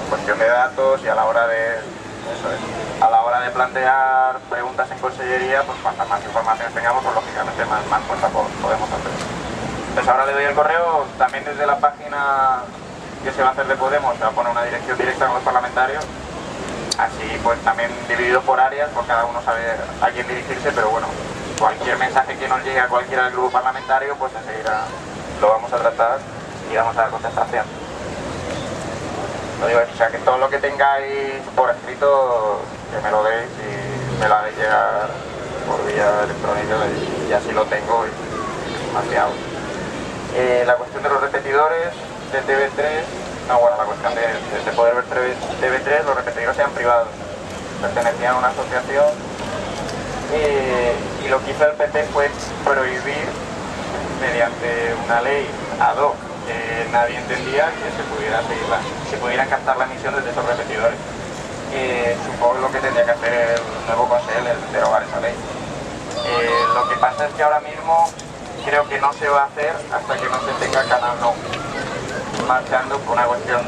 cuestión de datos, y a la hora de plantear preguntas en consellería, pues cuantas más información tengamos, pues lógicamente más fuerza podemos hacer. Entonces ahora le doy el correo. También desde la página que se va a hacer de Podemos se va a poner una dirección directa con los parlamentarios, así pues también dividido por áreas, pues cada uno sabe a quién dirigirse, pero bueno, cualquier mensaje que nos llegue a cualquiera del grupo parlamentario, pues enseguida lo vamos a tratar y vamos a dar contestación. Lo digo, o sea, que todo lo que tengáis por escrito, que me lo deis y me lo hagáis llegar por vía electrónica, y así lo tengo y mapeado. La cuestión de los repetidores de TV3, la cuestión de poder ver TV3, los repetidores eran privados, pertenecían a una asociación, y lo que hizo el PP fue prohibir, mediante una ley ad hoc que nadie entendía, que se pudiera captar la emisión desde esos repetidores. Supongo que lo que tendría que hacer el nuevo Consell es derogar esa ley. Lo que pasa es que ahora mismo creo que no se va a hacer hasta que no se tenga Canal No marchando por una cuestión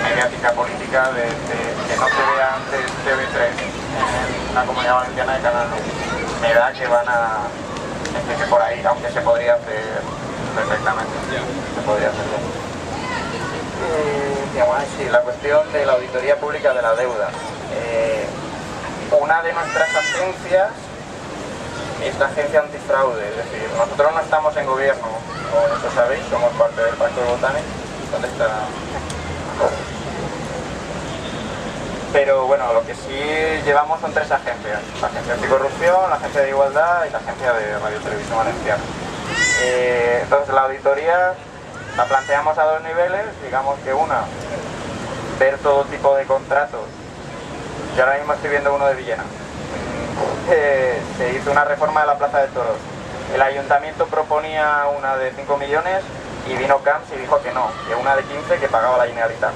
mediática política de que no se vea antes TV3 en una comunidad valenciana de Canal No. Me da que van a que por ahí, aunque se podría hacer perfectamente, se podría hacer bien. Sí, la cuestión de la auditoría pública de la deuda. Una de nuestras agencias es la agencia antifraude, es decir, nosotros no estamos en gobierno, como eso sabéis, somos parte del Pacto de Botánico. ¿Dónde está? Pero bueno, lo que sí llevamos son 3 agencias: la agencia anticorrupción, la agencia de igualdad y la agencia de Radio Televisión Valenciana. Entonces la auditoría la planteamos a 2 niveles, digamos que una, ver todo tipo de contratos. Yo ahora mismo estoy viendo uno de Villena. Se hizo una reforma de la Plaza de Toros. El ayuntamiento proponía una de 5 millones y vino Camps y dijo que no, que una de 15 que pagaba la Generalitat.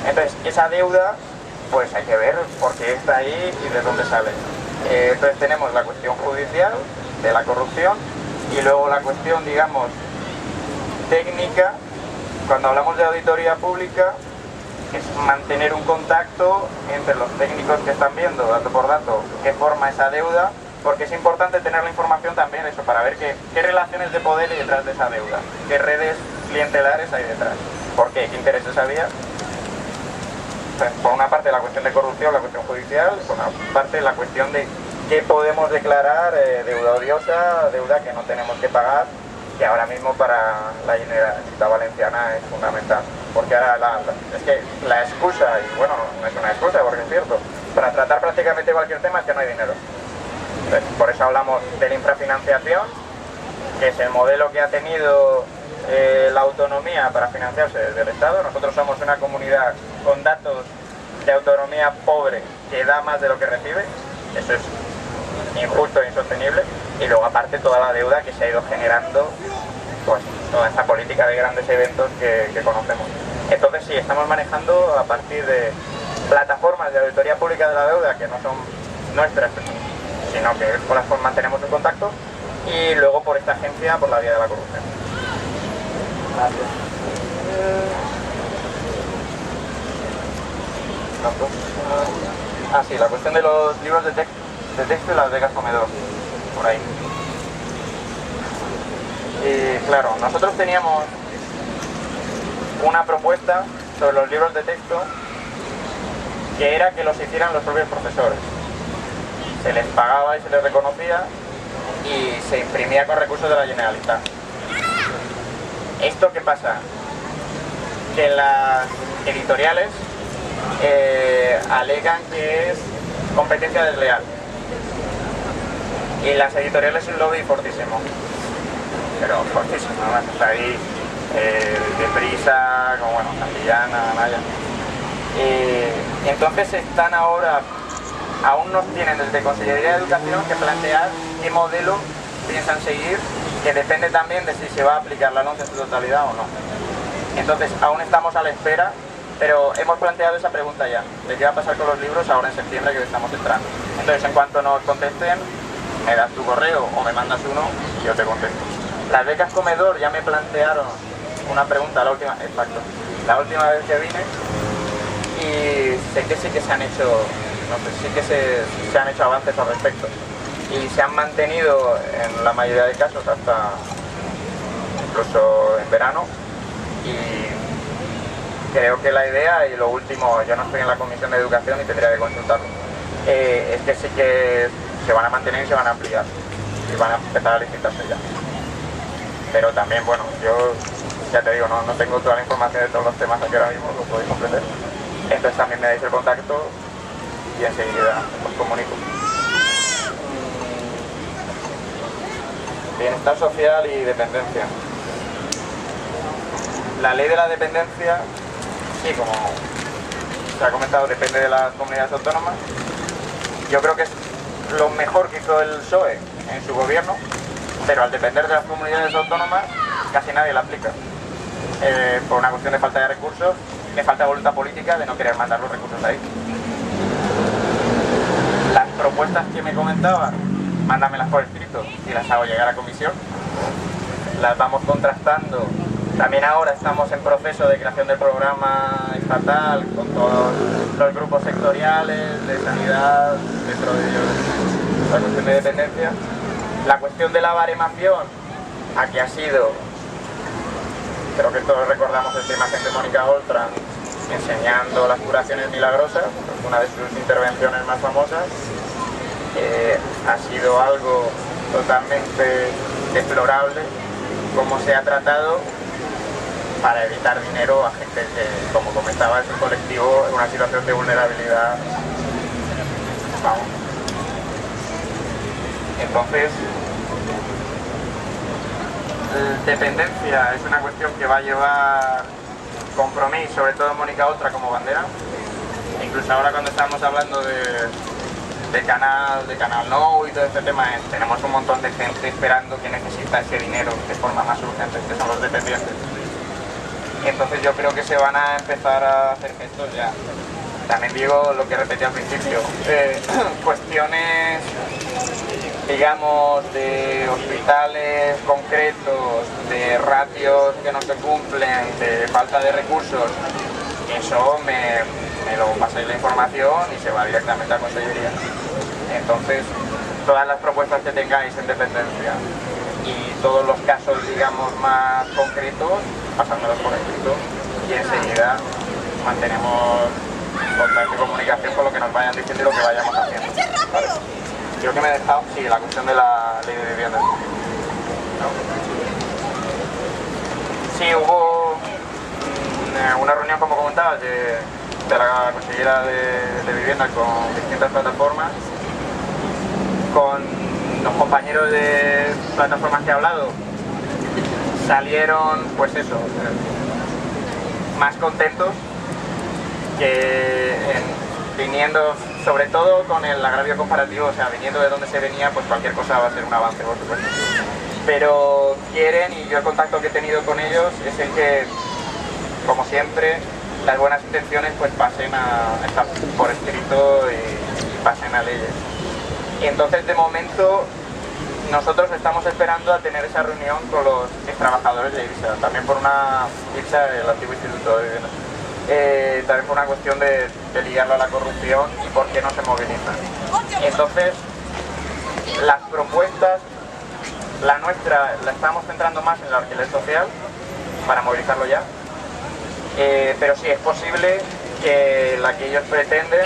Entonces esa deuda pues hay que ver por qué está ahí y de dónde sale. Entonces tenemos la cuestión judicial de la corrupción y luego la cuestión, digamos, técnica. Cuando hablamos de auditoría pública es mantener un contacto entre los técnicos que están viendo dato por dato qué forma esa deuda, porque es importante tener la información también eso para ver qué relaciones de poder hay detrás de esa deuda, qué redes clientelares hay detrás, por qué intereses había. Por una parte la cuestión de corrupción, la cuestión judicial, por una parte la cuestión de qué podemos declarar deuda odiosa, deuda que no tenemos que pagar, que ahora mismo para la Generalitat Valenciana es fundamental. Porque ahora es que la excusa, y bueno, no es una excusa porque es cierto, para tratar prácticamente cualquier tema es que no hay dinero. Entonces, por eso hablamos de la infrafinanciación, que es el modelo que ha tenido la autonomía para financiarse desde el Estado. Nosotros somos una comunidad con datos de autonomía pobre que da más de lo que recibe. Eso es injusto e insostenible. Y luego aparte toda la deuda que se ha ido generando, pues toda esta política de grandes eventos que conocemos. Entonces sí, estamos manejando a partir de plataformas de auditoría pública de la deuda que no son nuestras, sino que con las cuales mantenemos un contacto, y luego por esta agencia por la vía de la corrupción. Sí, la cuestión de los libros de texto y las becas comedor, por ahí. Y claro, nosotros teníamos una propuesta sobre los libros de texto que era que los hicieran los propios profesores. Se les pagaba y se les reconocía y se imprimía con recursos de la Generalitat. ¿Esto qué pasa? Que las editoriales alegan que es competencia desleal. Y las editoriales es un lobby fortísimo. Pero fortísimo, ¿no? Está ahí Deprisa, como bueno, Santillana, Naya. Entonces están ahora, aún no tienen desde Consellería de Educación que plantear qué modelo piensan seguir, que depende también de si se va a aplicar la LOMCE en su totalidad o no. Entonces aún estamos a la espera, pero hemos planteado esa pregunta ya, de qué va a pasar con los libros ahora en septiembre que estamos entrando. Entonces en cuanto nos contesten, me das tu correo o me mandas uno y yo te contesto. Las becas comedor ya me plantearon una pregunta la última vez que vine, y sé que sí que se han hecho, no sé, sí que se han hecho avances al respecto y se han mantenido en la mayoría de casos hasta incluso en verano, y creo que la idea, y lo último, yo no estoy en la Comisión de Educación y tendría que consultarlo, es que sí que se van a mantener y se van a ampliar y van a empezar a licitarse ya. Pero también, bueno, yo ya te digo, no tengo toda la información de todos los temas aquí ahora mismo, lo podéis comprender. Entonces también me dais el contacto y enseguida os comunico. Bienestar social y dependencia. La ley de la dependencia, sí, como se ha comentado, depende de las comunidades autónomas. Yo creo que es lo mejor que hizo el PSOE en su gobierno, pero al depender de las comunidades autónomas casi nadie la aplica. Por una cuestión de falta de recursos, de falta de voluntad política, de no querer mandar los recursos ahí. Las propuestas que me comentaban, mándamelas por escrito y las hago llegar a comisión. Las vamos contrastando. También ahora estamos en proceso de creación del programa estatal con todos los grupos sectoriales de sanidad, dentro de ellos la cuestión de dependencia. La cuestión de la baremación, aquí ha sido, creo que todos recordamos esta imagen de Mónica Oltra enseñando las curaciones milagrosas, una de sus intervenciones más famosas. Ha sido algo totalmente deplorable cómo se ha tratado para evitar dinero a gente que, como comentaba, es un colectivo en una situación de vulnerabilidad. Vamos. Entonces, dependencia es una cuestión que va a llevar Compromís, sobre todo Mónica Oltra como bandera. Incluso ahora cuando estamos hablando de Canal Nou y todo este tema, tenemos un montón de gente esperando que necesita ese dinero de forma más urgente, que son los dependientes. Entonces yo creo que se van a empezar a hacer gestos ya. también digo lo que repetí al principio, cuestiones, digamos, de hospitales concretos, de ratios que no se cumplen, de falta de recursos, eso me lo pasáis la información y se va directamente a Consellería. Entonces, todas las propuestas que tengáis en dependencia y todos los casos, digamos, más concretos, pasándolos por escrito y enseguida mantenemos constante comunicación con lo que nos vayan diciendo y lo que vayamos haciendo. ¿Vale? Creo que me he dejado, sí, la cuestión de la ley de vivienda. ¿No? Sí, hubo una reunión, como comentabas, de la consellera de vivienda con distintas plataformas, con los compañeros de plataformas que he hablado, salieron, pues eso, más contentos que viniendo, sobre todo con el agravio comparativo, o sea, viniendo de donde se venía, pues cualquier cosa va a ser un avance, por supuesto. Pero quieren, y yo el contacto que he tenido con ellos es el que, como siempre, las buenas intenciones pues pasen a estar por escrito y pasen a leyes. Y entonces, de momento, nosotros estamos esperando a tener esa reunión con los trabajadores de IBSA, también por una IBSA, el antiguo Instituto de Vivienda. También por una cuestión de ligarlo a la corrupción y por qué no se movilizan. Entonces, las propuestas, la nuestra, la estamos centrando más en el alquiler social, para movilizarlo ya, pero sí es posible que la que ellos pretenden,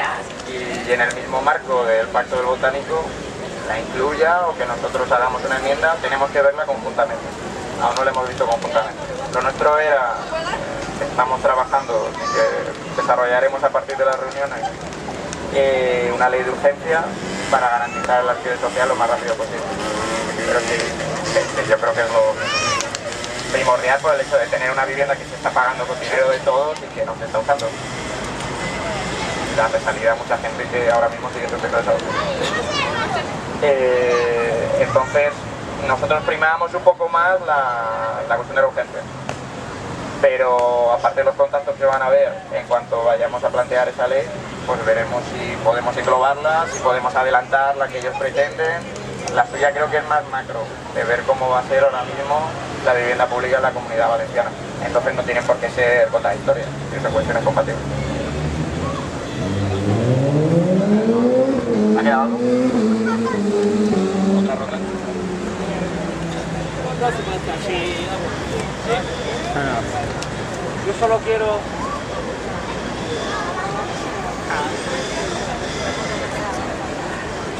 y en el mismo marco del Pacto del Botánico, la incluya o que nosotros hagamos una enmienda, tenemos que verla conjuntamente. Aún no la hemos visto conjuntamente. Lo nuestro era, estamos trabajando, que desarrollaremos a partir de las reuniones, una ley de urgencia para garantizar el alquiler social lo más rápido posible. Pero sí, yo creo que es lo primordial por el hecho de tener una vivienda que se está pagando con dinero de todos y que no se está usando. Darle salida a mucha gente que ahora mismo sigue sufriendo desahucio. Entonces, nosotros primábamos un poco más la cuestión de la urgencia. Pero aparte de los contactos que van a haber en cuanto vayamos a plantear esa ley, pues veremos si podemos englobarla, si podemos adelantar la que ellos pretenden. La suya creo que es más macro, de ver cómo va a ser ahora mismo la vivienda pública en la Comunidad Valenciana. Entonces no tienen por qué ser contradictorias, son cuestiones compatibles. ¿Ha quedado algo? ¿Otra ronda? Sí. Yo solo quiero...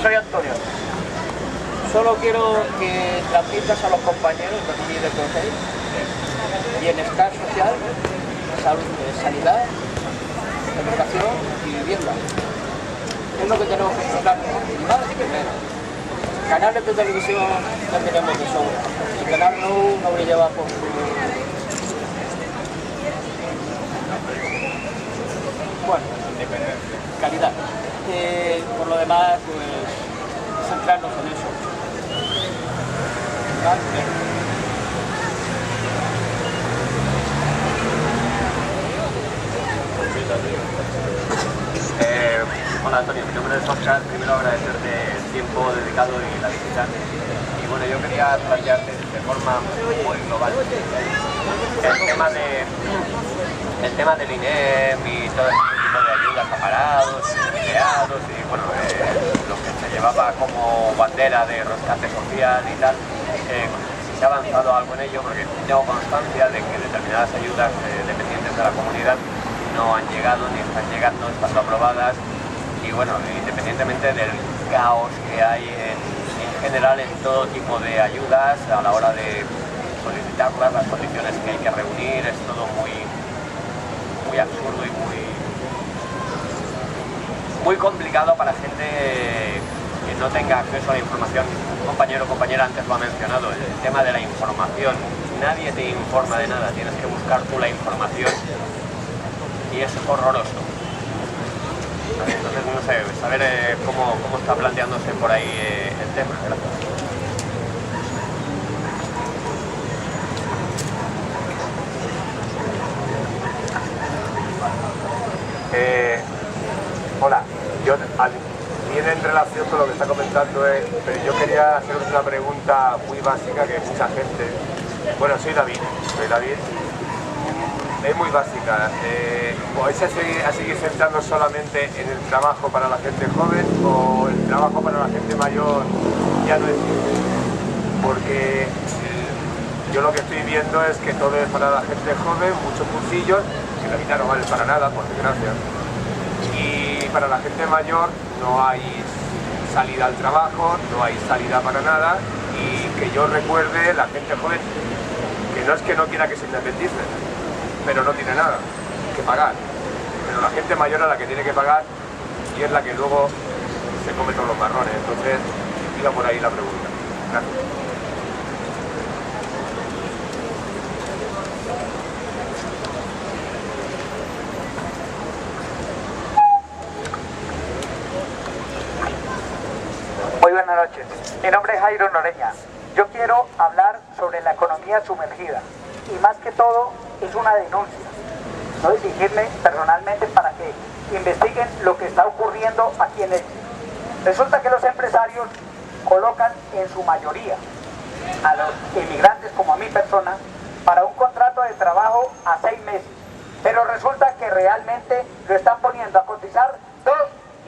Soy Antonio. Solo quiero que transmitas a los compañeros de aquí del Consejo bienestar social, sanidad, educación y vivienda. Es lo que tenemos que explicar, ni más ni menos. Canales de televisión ya tenemos de sobra. El canal no le lleva por su... Bueno, calidad. Por lo demás, pues, centrarnos en eso. Hola Antonio, mi nombre es Oscar. Primero agradecerte el tiempo dedicado y la visita. Y bueno, yo quería plantearte de forma muy global el tema del INEM y todo este tipo de ayudas a parados, empleados y bueno, lo que se llevaba como bandera de rescate social y tal. Si se ha avanzado algo en ello, porque tengo constancia de que determinadas ayudas dependientes de la comunidad no han llegado ni están llegando, estando aprobadas. Y bueno, independientemente del caos que hay en general en todo tipo de ayudas, a la hora de solicitarlas, las condiciones que hay que reunir, es todo muy absurdo y muy complicado para gente que no tenga acceso a la información. Un compañero o compañera antes lo ha mencionado, el tema de la información. Nadie te informa de nada, tienes que buscar tú la información y es horroroso. Entonces, no sé, saber cómo está planteándose por ahí el tema. Gracias. viene en relación con lo que está comentando él, pero yo quería haceros una pregunta muy básica que mucha gente... Bueno, soy David. Es muy básica. ¿Vais a seguir centrando solamente en el trabajo para la gente joven o el trabajo para la gente mayor ya no existe? Porque yo lo que estoy viendo es que todo es para la gente joven, muchos cursillos, que la mitad no vale para nada, por desgracia. Y para la gente mayor no hay salida al trabajo, no hay salida para nada, y que yo recuerde, la gente joven, que no es que no quiera que se independicen, pero no tiene nada que pagar. Pero la gente mayor es la que tiene que pagar y es la que luego se come todos los marrones. Entonces, iba por ahí la pregunta. Gracias. Muy buenas noches. Mi nombre es Jairo Noreña. Yo quiero hablar sobre la economía sumergida y más que todo es una denuncia. No dirigirme personalmente para que investiguen lo que está ocurriendo aquí en Elche. Resulta que los empresarios colocan en su mayoría a los inmigrantes como a mi persona para un contrato de trabajo a 6 meses, pero resulta que realmente lo están poniendo a cotizar 2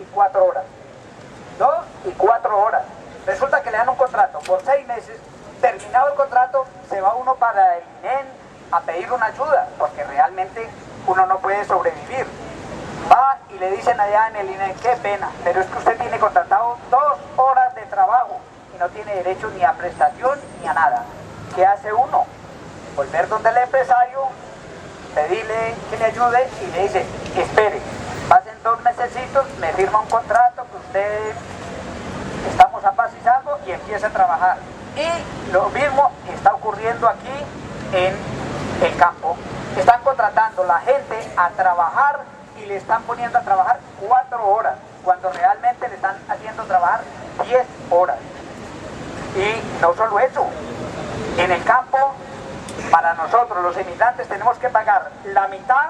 y 4 horas. 2 y 4 horas. Resulta que le dan un contrato por 6 meses, terminado el contrato, se va uno para el INEM a pedir una ayuda, porque realmente uno no puede sobrevivir. Va y le dicen allá en el INEM, qué pena, pero es que usted tiene contratado 2 horas de trabajo y no tiene derecho ni a prestación ni a nada. ¿Qué hace uno? Volver donde el empresario, pedirle que le ayude y le dice, espere, pasen 2 mesecitos, me firma un contrato que usted estamos a paz y salvo y empieza a trabajar. Y lo mismo está ocurriendo aquí en el campo. Están contratando a la gente a trabajar y le están poniendo a trabajar 4 horas, cuando realmente le están haciendo trabajar 10 horas. Y no solo eso, en el campo, para nosotros los inmigrantes tenemos que pagar la mitad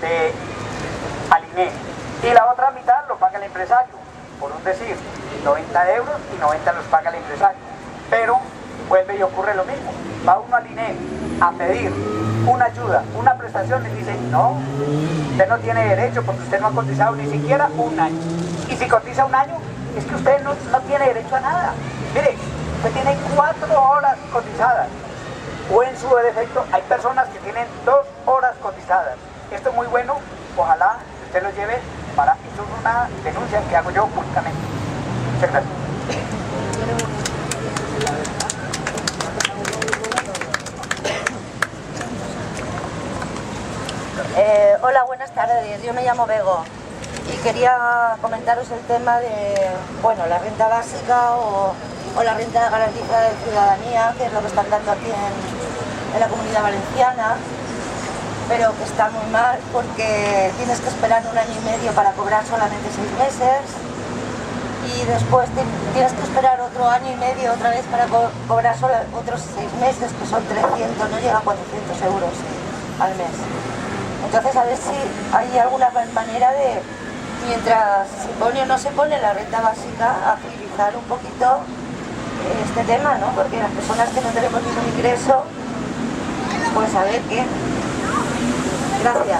de al INEM y la otra mitad lo paga el empresario, por un decir, 90 euros y 90 los paga el empresario. Pero vuelve y ocurre lo mismo, va uno al INEM a pedir una ayuda, una prestación y dicen, no, usted no tiene derecho porque usted no ha cotizado ni siquiera un año. Y si cotiza un año, es que usted no tiene derecho a nada. Mire, usted tiene 4 horas cotizadas, o en su defecto hay personas que tienen 2 horas cotizadas. Esto es muy bueno, ojalá usted lo lleve para, esto es una denuncia que hago yo públicamente. Muchas gracias. Hola, buenas tardes. Yo me llamo Bego y quería comentaros el tema de, bueno, la renta básica o la renta garantizada de ciudadanía, que es lo que están dando aquí en la Comunidad Valenciana, pero que está muy mal porque tienes que esperar 1 año y medio para cobrar solamente 6 meses y después tienes que esperar otro año y medio otra vez para cobrar solo otros 6 meses, que son 300, no llega a 400 euros al mes. Entonces, a ver si hay alguna manera de, mientras se pone o no se pone la renta básica, agilizar un poquito este tema, ¿no? Porque las personas que no tenemos ningún ingreso, pues a ver qué. Gracias.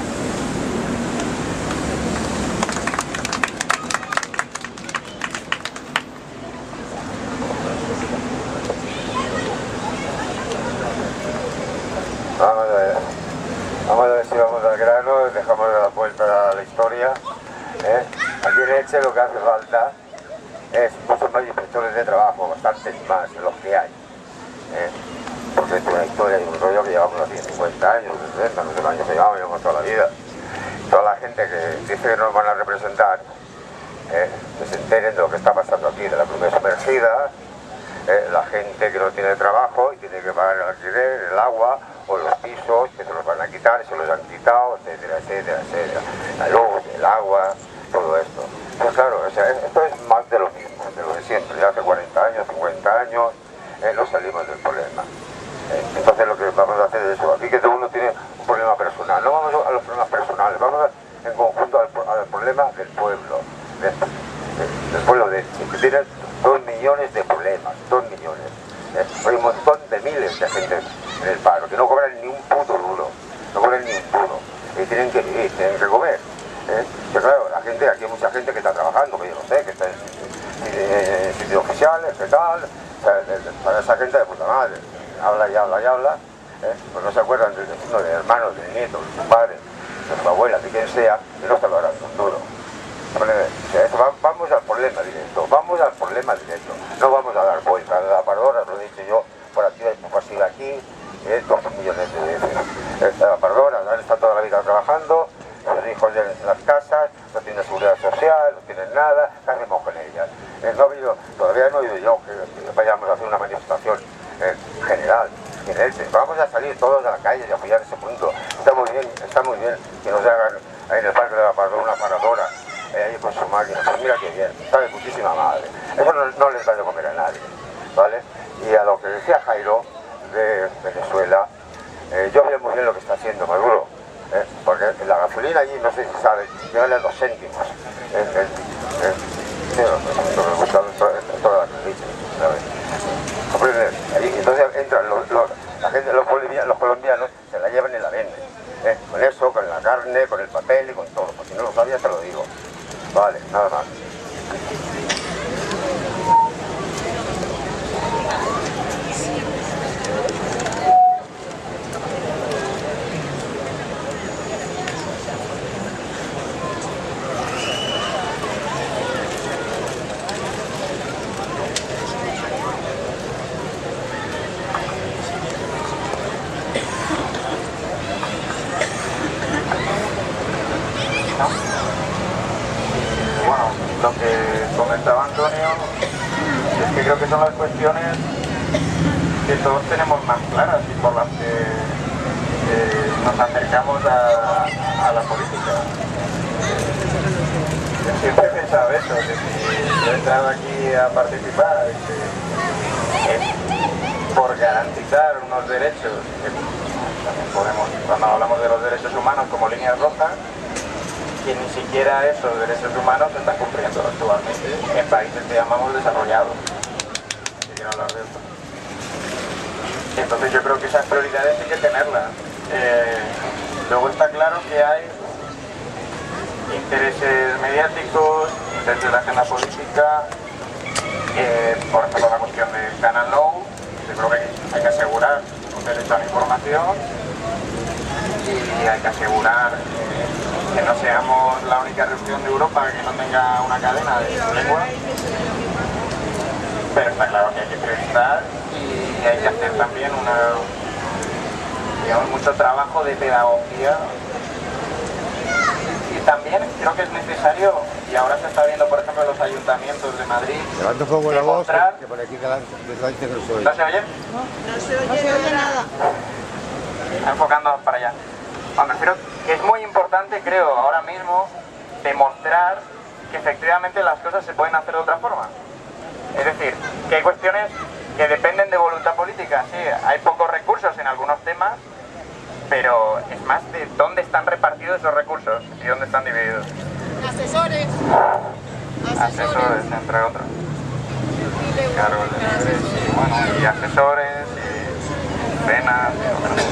Vamos a ver si vamos al grano, dejamos de la vuelta a la historia. Aquí en Elche lo que hace falta es muchos más inspectores de trabajo, bastantes más de los que hay. Porque es una historia y un rollo que llevamos así 50 años, 60, no sé cuántos años llevamos toda la vida. Toda la gente que dice que nos van a representar, que se enteren de lo que está pasando aquí, de la economía sumergida, la gente que no tiene trabajo y tiene que pagar el alquiler, el agua o los pisos que se los van a quitar, se los han quitado, etcétera, etcétera, etcétera. La luz, el agua, todo esto. Pues claro, o sea, esto es más de lo mismo, de lo de siempre. Ya hace 40 años, 50 años, no salimos del problema. Entonces lo que vamos a hacer es eso. Aquí que todo uno tiene un problema personal. No vamos a los problemas personales, vamos en conjunto al problema del pueblo. el pueblo de este, que tiene 2 millones de problemas, 2 millones. Hay un montón de miles de gente en el paro, que no cobran ni un puto duro, no cobran ni un duro, y tienen que vivir, tienen que comer. Que claro, la gente, aquí hay mucha gente que está trabajando, que yo no sé, que está en sitios oficiales, que tal, para esa gente de puta madre, habla y habla y habla, pues no se acuerdan del destino de hermanos, de nietos, de su padre, de su abuela, de quien sea, y no está logrando un duro. Vamos al problema directo, vamos al problema directo, no vamos a dar vueltas a la pardora, lo he dicho yo, por activa y por pasiva aquí, 12 millones de veces. La pardora, está toda la vida trabajando, los hijos en las casas, no tienen seguridad social, no tienen nada, ¿qué hacemos con ellas? Todavía no he oído yo que vayamos a hacer una manifestación general. Vamos a salir todos a la calle y apoyar ese punto. Está muy bien que nos hagan ahí en el parque de la pardora una paradora, ahí con su máquina, pues mira qué bien, está de putísima madre. Eso no les da de comer a nadie, ¿vale? Y a lo que decía Jairo de Venezuela, yo veo muy bien lo que está haciendo Maduro. Porque la gasolina allí, no sé si sabes, llega a 2 céntimos. Todas las ¿sabes? Entonces entran la gente, los colombianos se la llevan y la venden. Con eso, con la carne, con el papel y con todo. Porque si no lo sabías te lo digo. Vale, nada más. Lo que comentaba Antonio es que creo que son las cuestiones que todos tenemos más claras y por las que nos acercamos a la política. Yo siempre he pensado eso, que si yo he entrado aquí a participar es por garantizar unos derechos que también podemos, cuando hablamos de los derechos humanos como líneas rojas, que ni siquiera esos derechos humanos se están cumpliendo actualmente en países que llamamos desarrollados. Si quiero hablar de esto. Entonces yo creo que esas prioridades hay que tenerlas. Luego está claro que hay intereses mediáticos, intereses de la agenda política, por ejemplo la cuestión del Canal Nou, yo creo que hay que asegurar un derecho a la información y hay que asegurar que no seamos la única región de Europa que no tenga una cadena de su lengua, pero está claro que hay que priorizar y hay que hacer también mucho trabajo de pedagogía. Y también creo que es necesario, y ahora se está viendo por ejemplo en los ayuntamientos de Madrid, levanta un poco la voz, que por aquí cada vez dice que no se oye. ¿No se oye? No se oye nada. Enfocando para allá. Me refiero que es muy importante, creo, ahora mismo, demostrar que efectivamente las cosas se pueden hacer de otra forma. Es decir, que hay cuestiones que dependen de voluntad política. Sí, hay pocos recursos en algunos temas, pero es más de dónde están repartidos esos recursos y dónde están divididos. Asesores. Asesores, entre otros. Claro, sí, bueno, y asesores, y cenas, y otras cosas.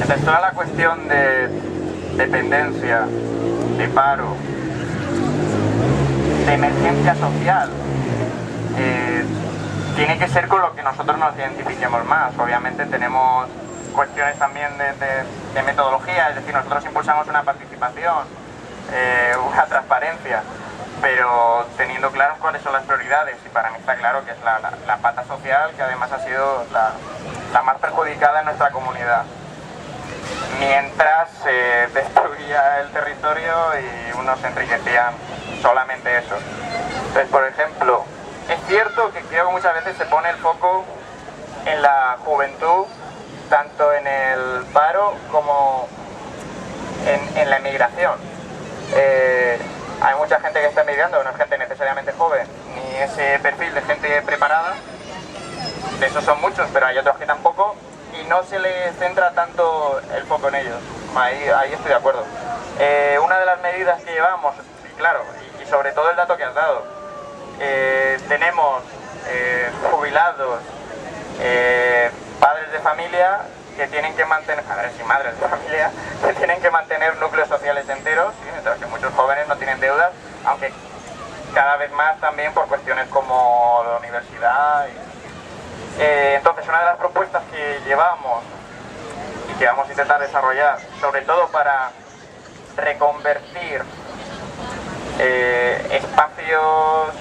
Entonces toda la cuestión de dependencia, de paro, de emergencia social, tiene que ser con lo que nosotros nos identifiquemos más. Obviamente tenemos cuestiones también de metodología, es decir, nosotros impulsamos una participación, una transparencia, pero teniendo claras cuáles son las prioridades, y para mí está claro que es la pata social, que además ha sido la más perjudicada en nuestra comunidad. Mientras se destruía el territorio y unos se enriquecían solamente eso. Entonces, por ejemplo, es cierto que creo que muchas veces se pone el foco en la juventud, tanto en el paro como en la emigración. Hay mucha gente que está emigrando, no es gente necesariamente joven, ni ese perfil de gente preparada, de esos son muchos, pero hay otros que tampoco, y no se le centra tanto el foco en ellos. Ahí estoy de acuerdo. Una de las medidas que llevamos, claro, y sobre todo el dato que has dado. Tenemos jubilados, padres de familia que tienen que mantener, padres y madres de familia, que tienen que mantener núcleos sociales enteros, ¿sí? Mientras que muchos jóvenes no tienen deudas, aunque cada vez más también por cuestiones como la universidad. Entonces, una de las propuestas que llevamos y que vamos a intentar desarrollar, sobre todo para reconvertir espacios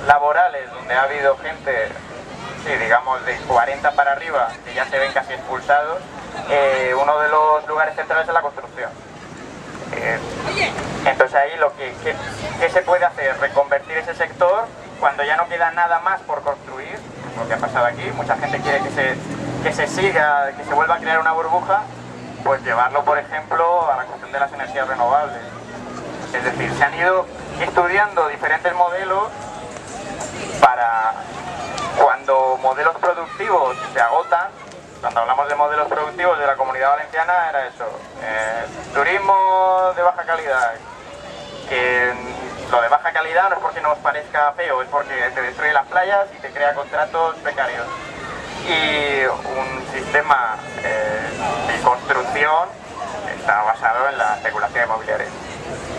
laborales donde ha habido gente, sí, digamos de 40 para arriba, que ya se ven casi expulsados, uno de los lugares centrales es la construcción. Entonces ahí ¿qué se puede hacer? Reconvertir ese sector cuando ya no queda nada más por construir, lo que ha pasado aquí. Mucha gente quiere que se siga, que se vuelva a crear una burbuja, pues llevarlo, por ejemplo, a la cuestión de las energías renovables. Es decir, se han ido estudiando diferentes modelos para cuando modelos productivos se agotan. Cuando hablamos de modelos productivos de la Comunidad Valenciana era eso, turismo de baja calidad, que lo de baja calidad no es porque nos parezca feo, es porque te destruye las playas y te crea contratos precarios. Y un sistema de construcción está basado en la especulación inmobiliaria.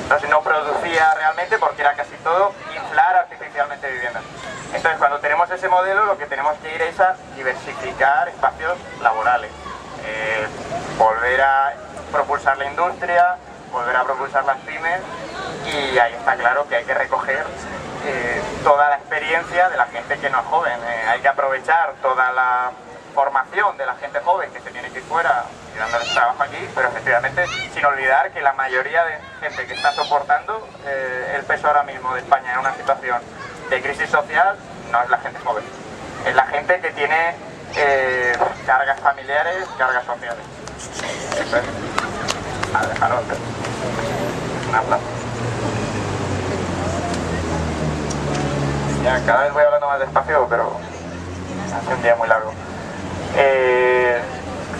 Entonces no producía realmente porque era casi todo inflar artificialmente viviendas. Entonces cuando tenemos ese modelo lo que tenemos que ir es a diversificar espacios laborales, volver a propulsar la industria, volver a propulsar las pymes, y ahí está claro que hay que recoger toda la experiencia de la gente que no es joven. Hay que aprovechar toda la formación de la gente joven que se tiene que ir fuera y dándoles trabajo aquí, pero efectivamente sin olvidar que la mayoría de gente que está soportando el peso ahora mismo de España en una situación de crisis social no es la gente joven, es la gente que tiene cargas familiares, cargas sociales. A dejarlo hacer. Un aplauso. Ya, cada vez voy hablando más despacio, pero hace un día muy largo.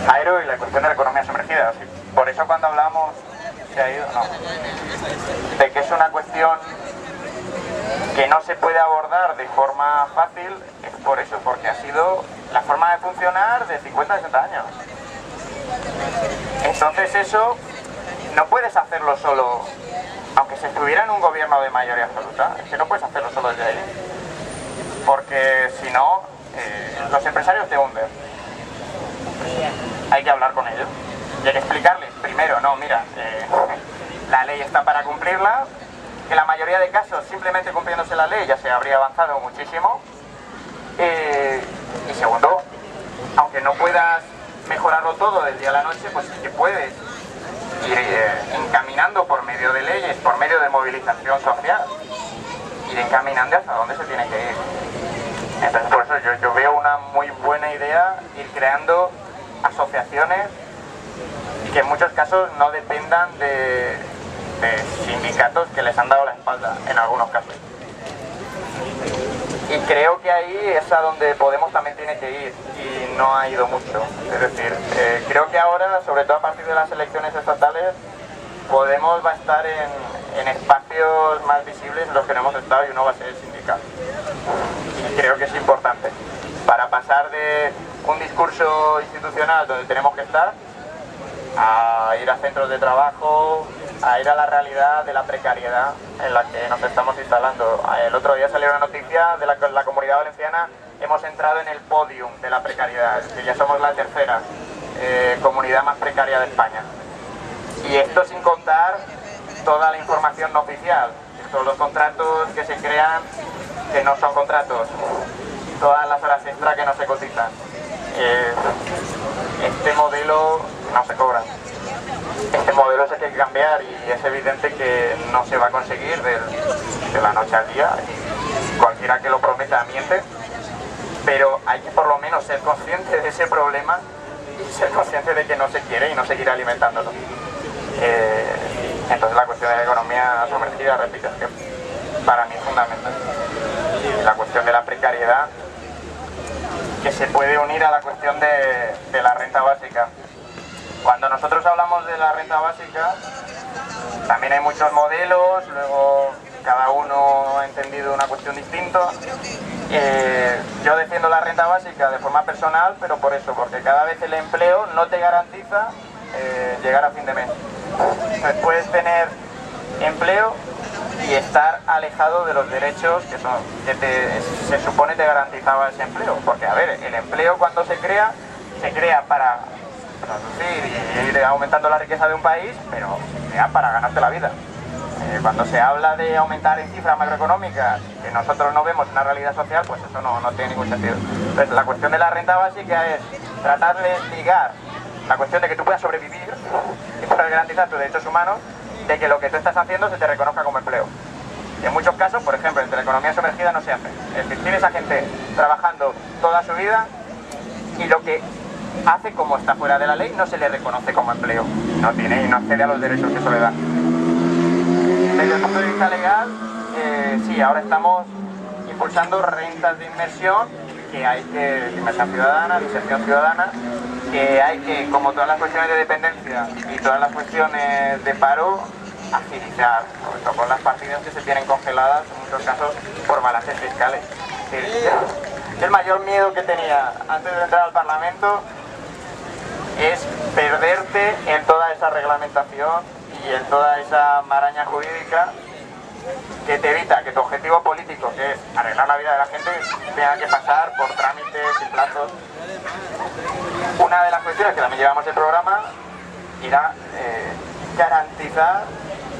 Jairo y la cuestión de la economía sumergida. ¿Sí? Por eso cuando hablamos, ¿se ha ido? No. De que es una cuestión que no se puede abordar de forma fácil, es por eso, porque ha sido la forma de funcionar de 50 a 60 años. Entonces eso no puedes hacerlo solo, aunque se estuviera en un gobierno de mayoría absoluta, es que no puedes hacerlo solo desde ahí, porque si no, los empresarios te hunden. Hay que hablar con ellos y hay que explicarles primero, no, mira, la ley está para cumplirla, que en la mayoría de casos simplemente cumpliéndose la ley ya se habría avanzado muchísimo, y segundo, aunque no puedas mejorarlo todo del día a la noche, pues sí que puedes ir encaminando por medio de leyes, por medio de movilización social, ir encaminando hasta dónde se tiene que ir. Entonces por eso yo veo una muy buena idea ir creando asociaciones que en muchos casos no dependan de sindicatos que les han dado la espalda, en algunos casos. Y creo que ahí es a donde Podemos también tiene que ir, y no ha ido mucho. Es decir, creo que ahora, sobre todo a partir de las elecciones estatales, Podemos va a estar en espacios más visibles en los que no hemos estado, y uno va a ser el sindicato. Y creo que es importante, para pasar de un discurso institucional donde tenemos que estar, a ir a centros de trabajo, a ir a la realidad de la precariedad en la que nos estamos instalando. El otro día salió una noticia de la Comunidad Valenciana, hemos entrado en el podium de la precariedad, que ya somos la tercera comunidad más precaria de España. Y esto sin contar toda la información no oficial, todos los contratos que se crean que no son contratos, todas las horas extra que no se cotizan. Este modelo no se cobra. Este modelo es el que hay que cambiar, y es evidente que no se va a conseguir de la noche al día, y cualquiera que lo prometa miente, pero hay que por lo menos ser consciente de ese problema y ser consciente de que no se quiere y no seguir alimentándolo. Entonces la cuestión de la economía sumergida, repito, es que para mí es fundamental. Y la cuestión de la precariedad, que se puede unir a la cuestión de la renta básica. Cuando nosotros hablamos de la renta básica, también hay muchos modelos, luego cada uno ha entendido una cuestión distinta. Yo defiendo la renta básica de forma personal, pero por eso, porque cada vez el empleo no te garantiza llegar a fin de mes. Entonces puedes tener empleo y estar alejado de los derechos que se supone te garantizaba ese empleo. Porque, a ver, el empleo cuando se crea para producir y ir aumentando la riqueza de un país, pero se crea para ganarte la vida. Cuando se habla de aumentar en cifras macroeconómicas que nosotros no vemos una realidad social, pues eso no tiene ningún sentido. Entonces la cuestión de la renta básica es tratar de ligar la cuestión de que tú puedas sobrevivir y poder garantizar tus derechos humanos, de que lo que tú estás haciendo se te reconozca como empleo. Y en muchos casos, por ejemplo, en la economía sumergida no se hace. Es decir, tienes a gente trabajando toda su vida y lo que hace, como está fuera de la ley, no se le reconoce como empleo. No tiene y no accede a los derechos que eso le da. Desde el punto de vista legal, sí, ahora estamos impulsando rentas de inmersión, inmersión ciudadana, inserción ciudadana, que hay que, como todas las cuestiones de dependencia y todas las cuestiones de paro, agilizar, sobre todo con las partidas que se tienen congeladas, en muchos casos, por balances fiscales. El mayor miedo que tenía antes de entrar al Parlamento es perderte en toda esa reglamentación y en toda esa maraña jurídica que te evita que tu objetivo político, que es arreglar la vida de la gente, tenga que pasar por trámites y plazos. Una de las cuestiones que también llevamos el programa era garantizar,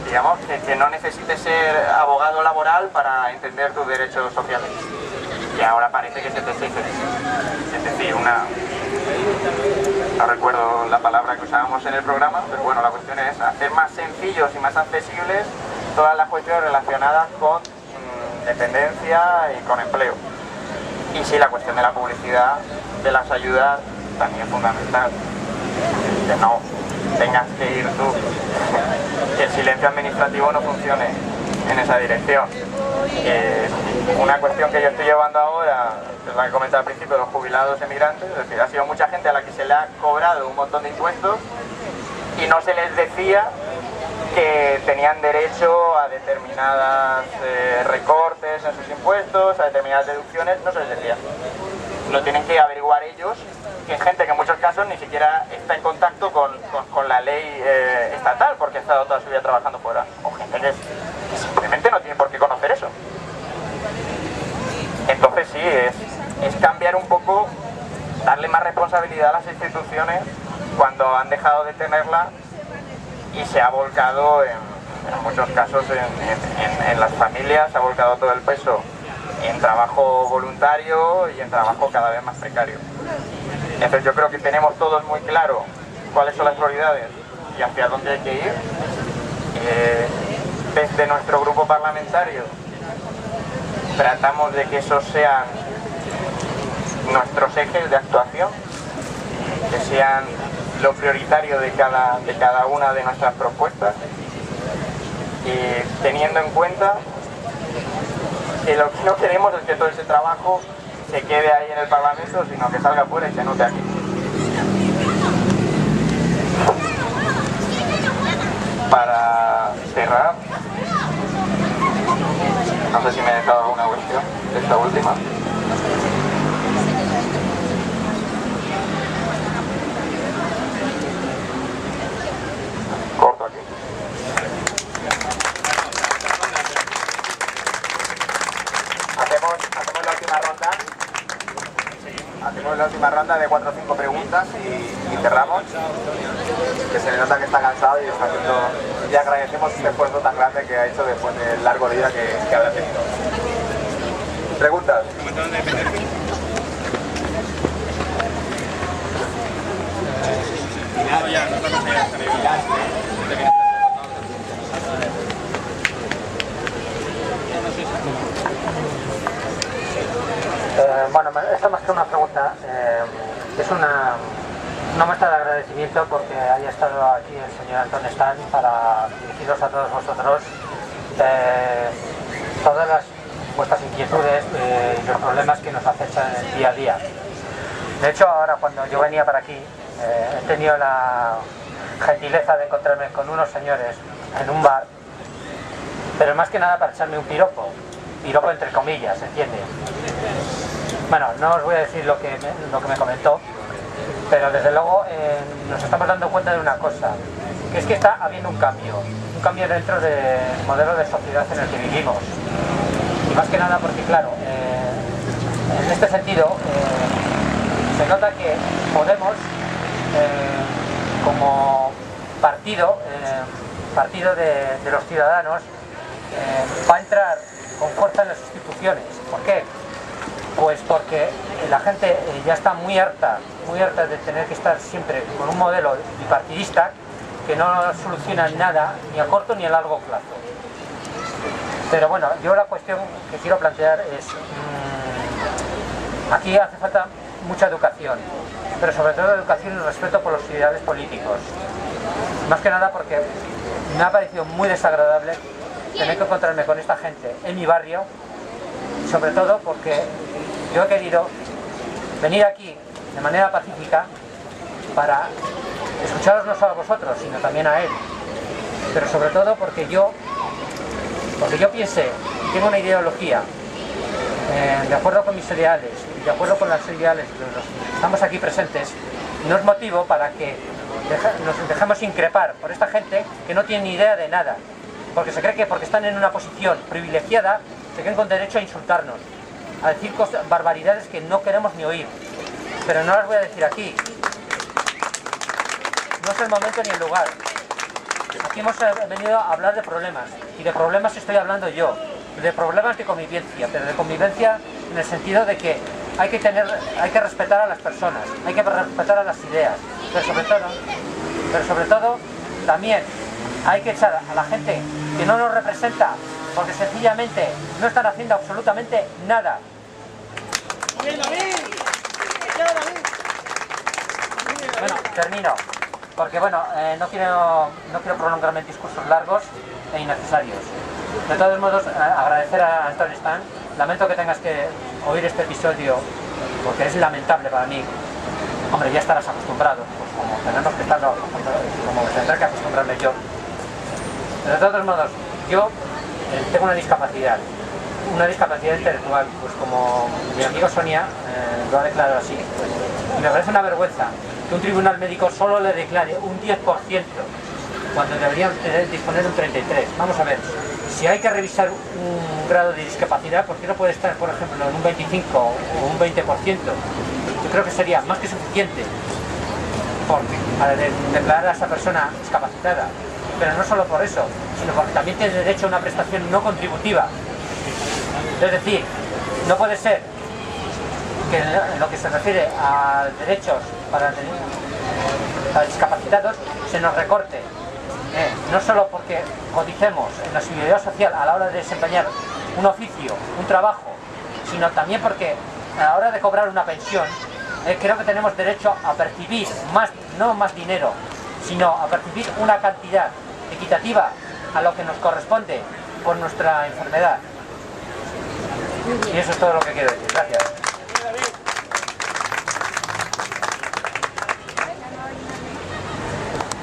digamos, que no necesites ser abogado laboral para entender tus derechos sociales. Y ahora parece que se te exige. Es decir, no recuerdo la palabra que usábamos en el programa, pero bueno, la cuestión es hacer más sencillos y más accesibles todas las cuestiones relacionadas con dependencia y con empleo. Y sí, la cuestión de la publicidad de las ayudas también es fundamental. Que no tengas que ir tú, que el silencio administrativo no funcione en esa dirección. Una cuestión que yo estoy llevando ahora, que es la que comentaba al principio, los jubilados emigrantes, es decir, ha sido mucha gente a la que se le ha cobrado un montón de impuestos y no se les decía que tenían derecho a determinadas recortes en sus impuestos, a determinadas deducciones, no se les decía. Lo tienen que averiguar ellos, que es gente que en muchos casos ni siquiera está en contacto con la ley estatal, porque ha estado toda su vida trabajando fuera, o gente que simplemente no tiene por qué conocer eso. Entonces sí, es cambiar un poco, darle más responsabilidad a las instituciones cuando han dejado de tenerla y se ha volcado en muchos casos en las familias, se ha volcado todo el peso en trabajo voluntario y en trabajo cada vez más precario. Entonces yo creo que tenemos todos muy claro cuáles son las prioridades y hacia dónde hay que ir. Desde nuestro grupo parlamentario tratamos de que esos sean nuestros ejes de actuación, que sean lo prioritario de cada una de nuestras propuestas, teniendo en cuenta que lo que no queremos es que todo ese trabajo se quede ahí en el Parlamento, sino que salga fuera y se note aquí. Para cerrar, no sé si me he dejado alguna cuestión de esta última. Corto aquí. Hacemos la última ronda. Hacemos la última ronda de 4 o 5 preguntas y cerramos. Que se le nota que está cansado y está haciendo. Y agradecemos este esfuerzo tan grande que ha hecho después del largo día que habrá tenido. ¿Preguntas? Bueno, esto más que una pregunta, es una muestra de agradecimiento porque haya estado aquí el señor Antón Stan para dirigiros a todos vosotros todas vuestras inquietudes y los problemas que nos acechan en el día a día. De hecho, ahora cuando yo venía para aquí, he tenido la gentileza de encontrarme con unos señores en un bar pero más que nada para echarme un piropo entre comillas, ¿entiendes? Bueno, no os voy a decir lo que me comentó, pero desde luego nos estamos dando cuenta de una cosa, que es que está habiendo un cambio dentro del modelo de sociedad en el que vivimos. Y más que nada porque, claro, en este sentido se nota que Podemos, como partido de los ciudadanos, va a entrar con fuerza en las instituciones. ¿Por qué? Pues porque la gente ya está muy harta de tener que estar siempre con un modelo bipartidista que no soluciona nada, ni a corto ni a largo plazo. Pero bueno, yo la cuestión que quiero plantear es, aquí hace falta mucha educación, pero sobre todo educación y respeto por los ideales políticos. Más que nada porque me ha parecido muy desagradable tener que encontrarme con esta gente en mi barrio, sobre todo porque yo he querido venir aquí de manera pacífica para escucharos no solo a vosotros, sino también a él. Pero sobre todo porque yo piense y tengo una ideología de acuerdo con mis ideales y de acuerdo con las ideales de los que estamos aquí presentes, no es motivo para que nos dejemos increpar por esta gente que no tiene ni idea de nada, porque se cree que porque están en una posición privilegiada se creen con derecho a insultarnos, a decir barbaridades que no queremos ni oír, pero no las voy a decir aquí. No es el momento ni el lugar. Aquí hemos venido a hablar de problemas, y de problemas estoy hablando yo, de problemas de convivencia, pero de convivencia en el sentido de que hay que respetar a las personas, hay que respetar a las ideas, pero sobre todo también hay que echar a la gente que no nos representa, porque sencillamente no están haciendo absolutamente nada. Bueno, termino, porque bueno, no quiero prolongarme en discursos largos e innecesarios. De todos modos, agradecer a Anton Stan. Lamento que tengas que oír este episodio, porque es lamentable para mí. Hombre, ya estarás acostumbrado, pues como tenemos que estarlo, como tendré que acostumbrarme yo. De todos modos, yo tengo una discapacidad intelectual, pues como mi amigo Sonia lo ha declarado así. Y me parece una vergüenza que un tribunal médico solo le declare un 10%, cuando deberían disponer de un 33%. Vamos a ver, si hay que revisar un grado de discapacidad, ¿por qué no puede estar, por ejemplo, en un 25% o un 20%? Yo creo que sería más que suficiente para declarar a esa persona discapacitada. Pero no solo por eso, sino porque también tiene derecho a una prestación no contributiva. Es decir, no puede ser que en lo que se refiere a derechos para discapacitados se nos recorte. No solo porque codicemos en la seguridad social a la hora de desempeñar un oficio, un trabajo, sino también porque a la hora de cobrar una pensión creo que tenemos derecho a percibir no más dinero, sino a percibir una cantidad equitativa a lo que nos corresponde por nuestra enfermedad. Y eso es todo lo que quiero decir. Gracias.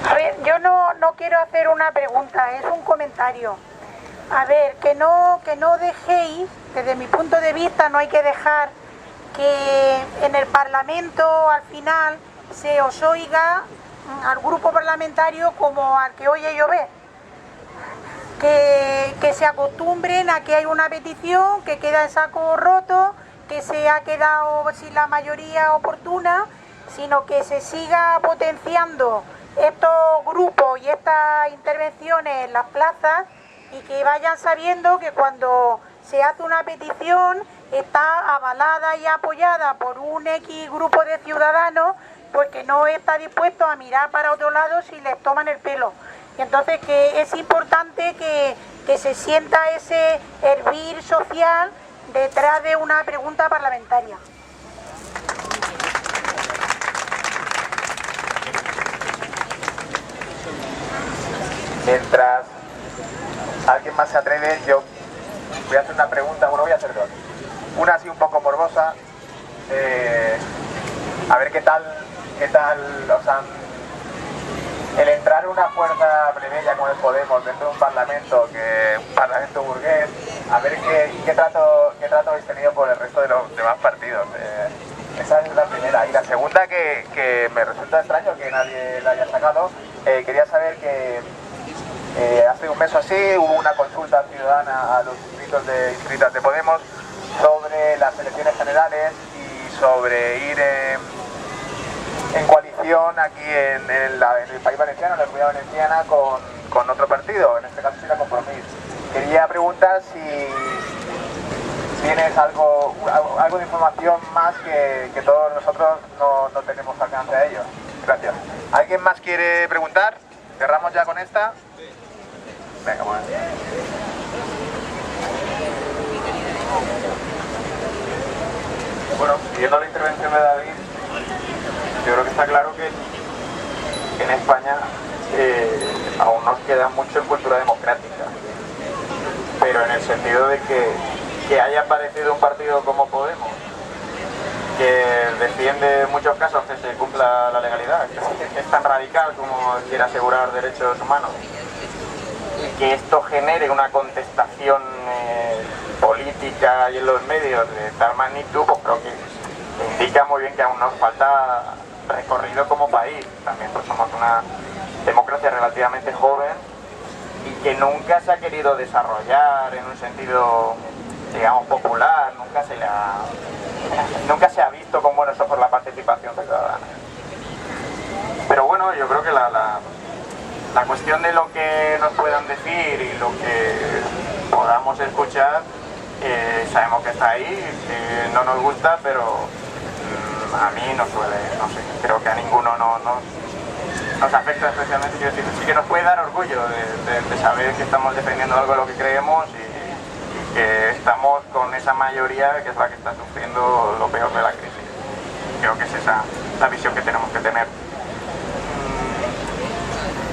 A ver, yo no quiero hacer una pregunta, es un comentario. A ver, que no dejéis, desde mi punto de vista no hay que dejar que en el Parlamento al final se os oiga al grupo parlamentario como al que oye llover. Que se acostumbren a que hay una petición que queda en saco roto, que se ha quedado sin la mayoría oportuna, sino que se siga potenciando estos grupos y estas intervenciones en las plazas, y que vayan sabiendo que cuando se hace una petición está avalada y apoyada por un X grupo de ciudadanos, pues que no está dispuesto a mirar para otro lado si les toman el pelo. Y entonces que es importante que se sienta ese hervir social detrás de una pregunta parlamentaria. Mientras alguien más se atreve, yo voy a hacer una pregunta, voy a hacer dos. Una así un poco morbosa, a ver qué tal os han el entrar en una fuerza plebeya como el Podemos dentro de un parlamento burgués, a ver qué trato habéis tenido por el resto de los demás partidos. Esa es la primera. Y la segunda, que me resulta extraño que nadie la haya sacado, quería saber que hace un mes o así hubo una consulta ciudadana a los inscritas de Podemos sobre las elecciones generales y sobre ir en coalición aquí en el País Valenciano, en la Comunidad Valenciana, con otro partido, en este caso sí la Compromís. Quería preguntar si tienes algo de información más que todos nosotros no tenemos alcance a ello. Gracias. ¿Alguien más quiere preguntar? ¿Cerramos ya con esta? Venga, bueno. Bueno, siguiendo la intervención de David, yo creo que está claro que en España aún nos queda mucho en cultura democrática, pero en el sentido de que haya aparecido un partido como Podemos, que defiende en muchos casos que se cumpla la legalidad, que es tan radical como quiere asegurar derechos humanos, y que esto genere una contestación política y en los medios de tal magnitud, pues creo que indica muy bien que aún nos falta recorrido como país. También pues somos una democracia relativamente joven y que nunca se ha querido desarrollar en un sentido, digamos, popular, nunca se ha visto con buenos ojos la participación ciudadana. Pero bueno, yo creo que la cuestión de lo que nos puedan decir y lo que podamos escuchar, sabemos que está ahí, que no nos gusta, pero a mí no suele, no sé, creo que a ninguno nos afecta especialmente. Quiero decir, sí que nos puede dar orgullo de saber que estamos defendiendo algo de lo que creemos y que estamos con esa mayoría que es la que está sufriendo lo peor de la crisis. Creo que es esa la visión que tenemos que tener.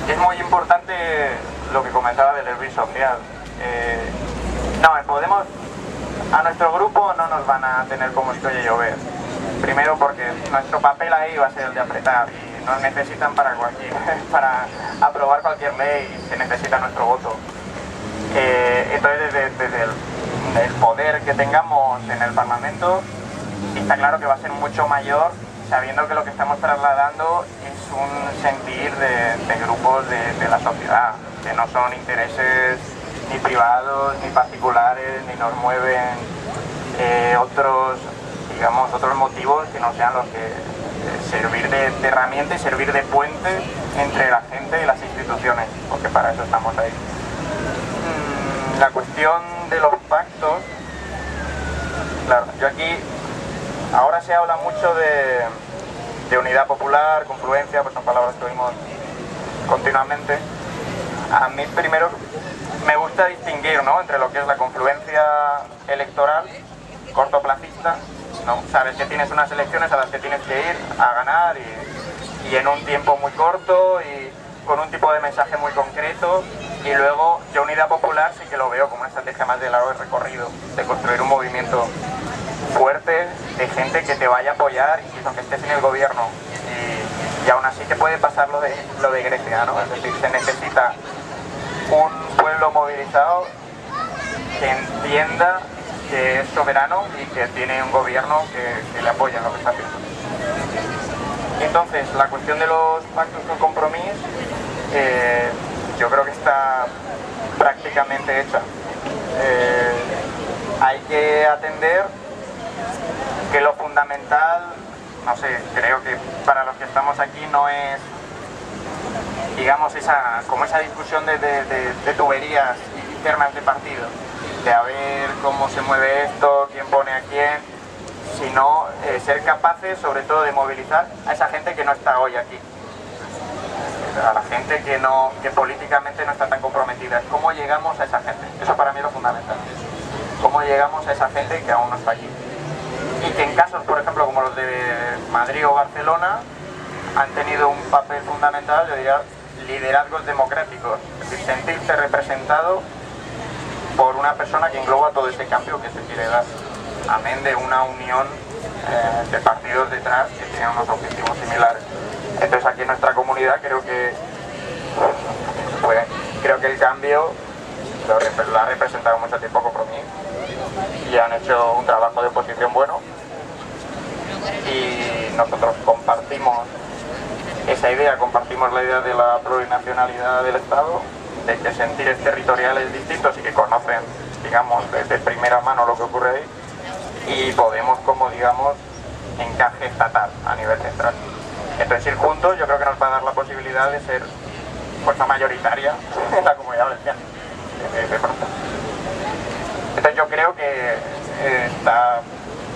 Es muy importante lo que comentaba del hervir social. No, en Podemos a nuestro grupo no nos van a tener como estoy a llover. Primero porque nuestro papel ahí va a ser el de apretar y nos necesitan para aprobar cualquier ley, se necesita nuestro voto. Entonces desde el poder que tengamos en el Parlamento está claro que va a ser mucho mayor, sabiendo que lo que estamos trasladando es un sentir de grupos de la sociedad, que no son intereses ni privados, ni particulares, ni nos mueven otros motivos que no sean los que servir de herramienta y servir de puente entre la gente y las instituciones, porque para eso estamos ahí. La cuestión de los pactos, claro, yo aquí, ahora se habla mucho de unidad popular, confluencia, pues son palabras que oímos continuamente. A mí primero me gusta distinguir, ¿no?, entre lo que es la confluencia electoral cortoplacista, ¿no? Sabes que tienes unas elecciones a las que tienes que ir a ganar y en un tiempo muy corto y con un tipo de mensaje muy concreto, y luego yo unidad popular sí que lo veo como una estrategia más de largo recorrido, de construir un movimiento fuerte de gente que te vaya a apoyar incluso aunque estés en el gobierno, y aún así te puede pasar lo de Grecia, ¿no? Es decir, se necesita un pueblo movilizado que entienda que es soberano y que tiene un gobierno que le apoya en lo que está haciendo. Entonces, la cuestión de los pactos con Compromís, yo creo que está prácticamente hecha. Hay que atender que lo fundamental, no sé, creo que para los que estamos aquí no es, digamos, esa discusión de tuberías internas de partido, de a ver cómo se mueve esto, quién pone a quién, sino ser capaces sobre todo de movilizar a esa gente que no está hoy aquí, a la gente que políticamente no está tan comprometida. ¿Cómo llegamos a esa gente? Eso para mí es lo fundamental. ¿Cómo llegamos a esa gente que aún no está aquí? Y que en casos, por ejemplo, como los de Madrid o Barcelona, han tenido un papel fundamental, yo diría, liderazgos democráticos, es decir, sentirse representado por una persona que engloba todo ese cambio que se quiere dar, amén de una unión de partidos detrás que tienen unos objetivos similares. Entonces aquí en nuestra comunidad creo que Pues creo que el cambio lo ha representado mucho tiempo Compromís y han hecho un trabajo de oposición bueno, y nosotros compartimos esa idea, compartimos la idea de la plurinacionalidad del Estado, de que sentires territoriales distintos y que conocen, digamos, de primera mano lo que ocurre ahí, y Podemos como, digamos, encaje estatal a nivel central. Entonces ir juntos yo creo que nos va a dar la posibilidad de ser fuerza mayoritaria en la Comunidad Valenciana. De pronto. Entonces yo creo que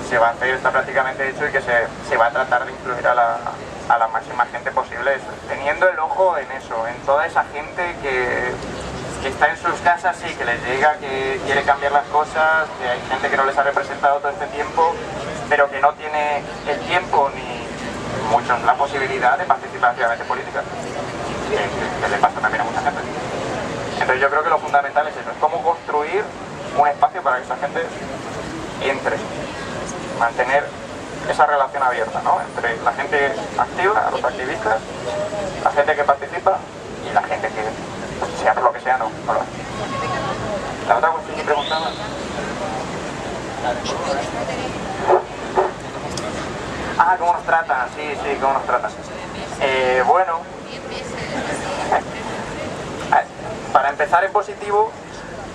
se va a hacer, está prácticamente hecho, y que se va a tratar de incluir a la máxima gente posible, teniendo el ojo en eso, en toda esa gente que está en sus casas, sí, que les llega, que quiere cambiar las cosas, que hay gente que no les ha representado todo este tiempo, pero que no tiene el tiempo ni muchos la posibilidad de participar activamente en política, que le pasa también a mucha gente. Entonces yo creo que lo fundamental es eso, es cómo construir un espacio para que esa gente entre, mantener esa relación abierta, ¿no?, entre la gente activa, los activistas, la gente que participa y la gente que, sea por lo que sea, no lo hace. La otra cuestión que preguntaba... Ah, ¿cómo nos tratan? Sí, ¿cómo nos tratan? Bueno, para empezar en positivo,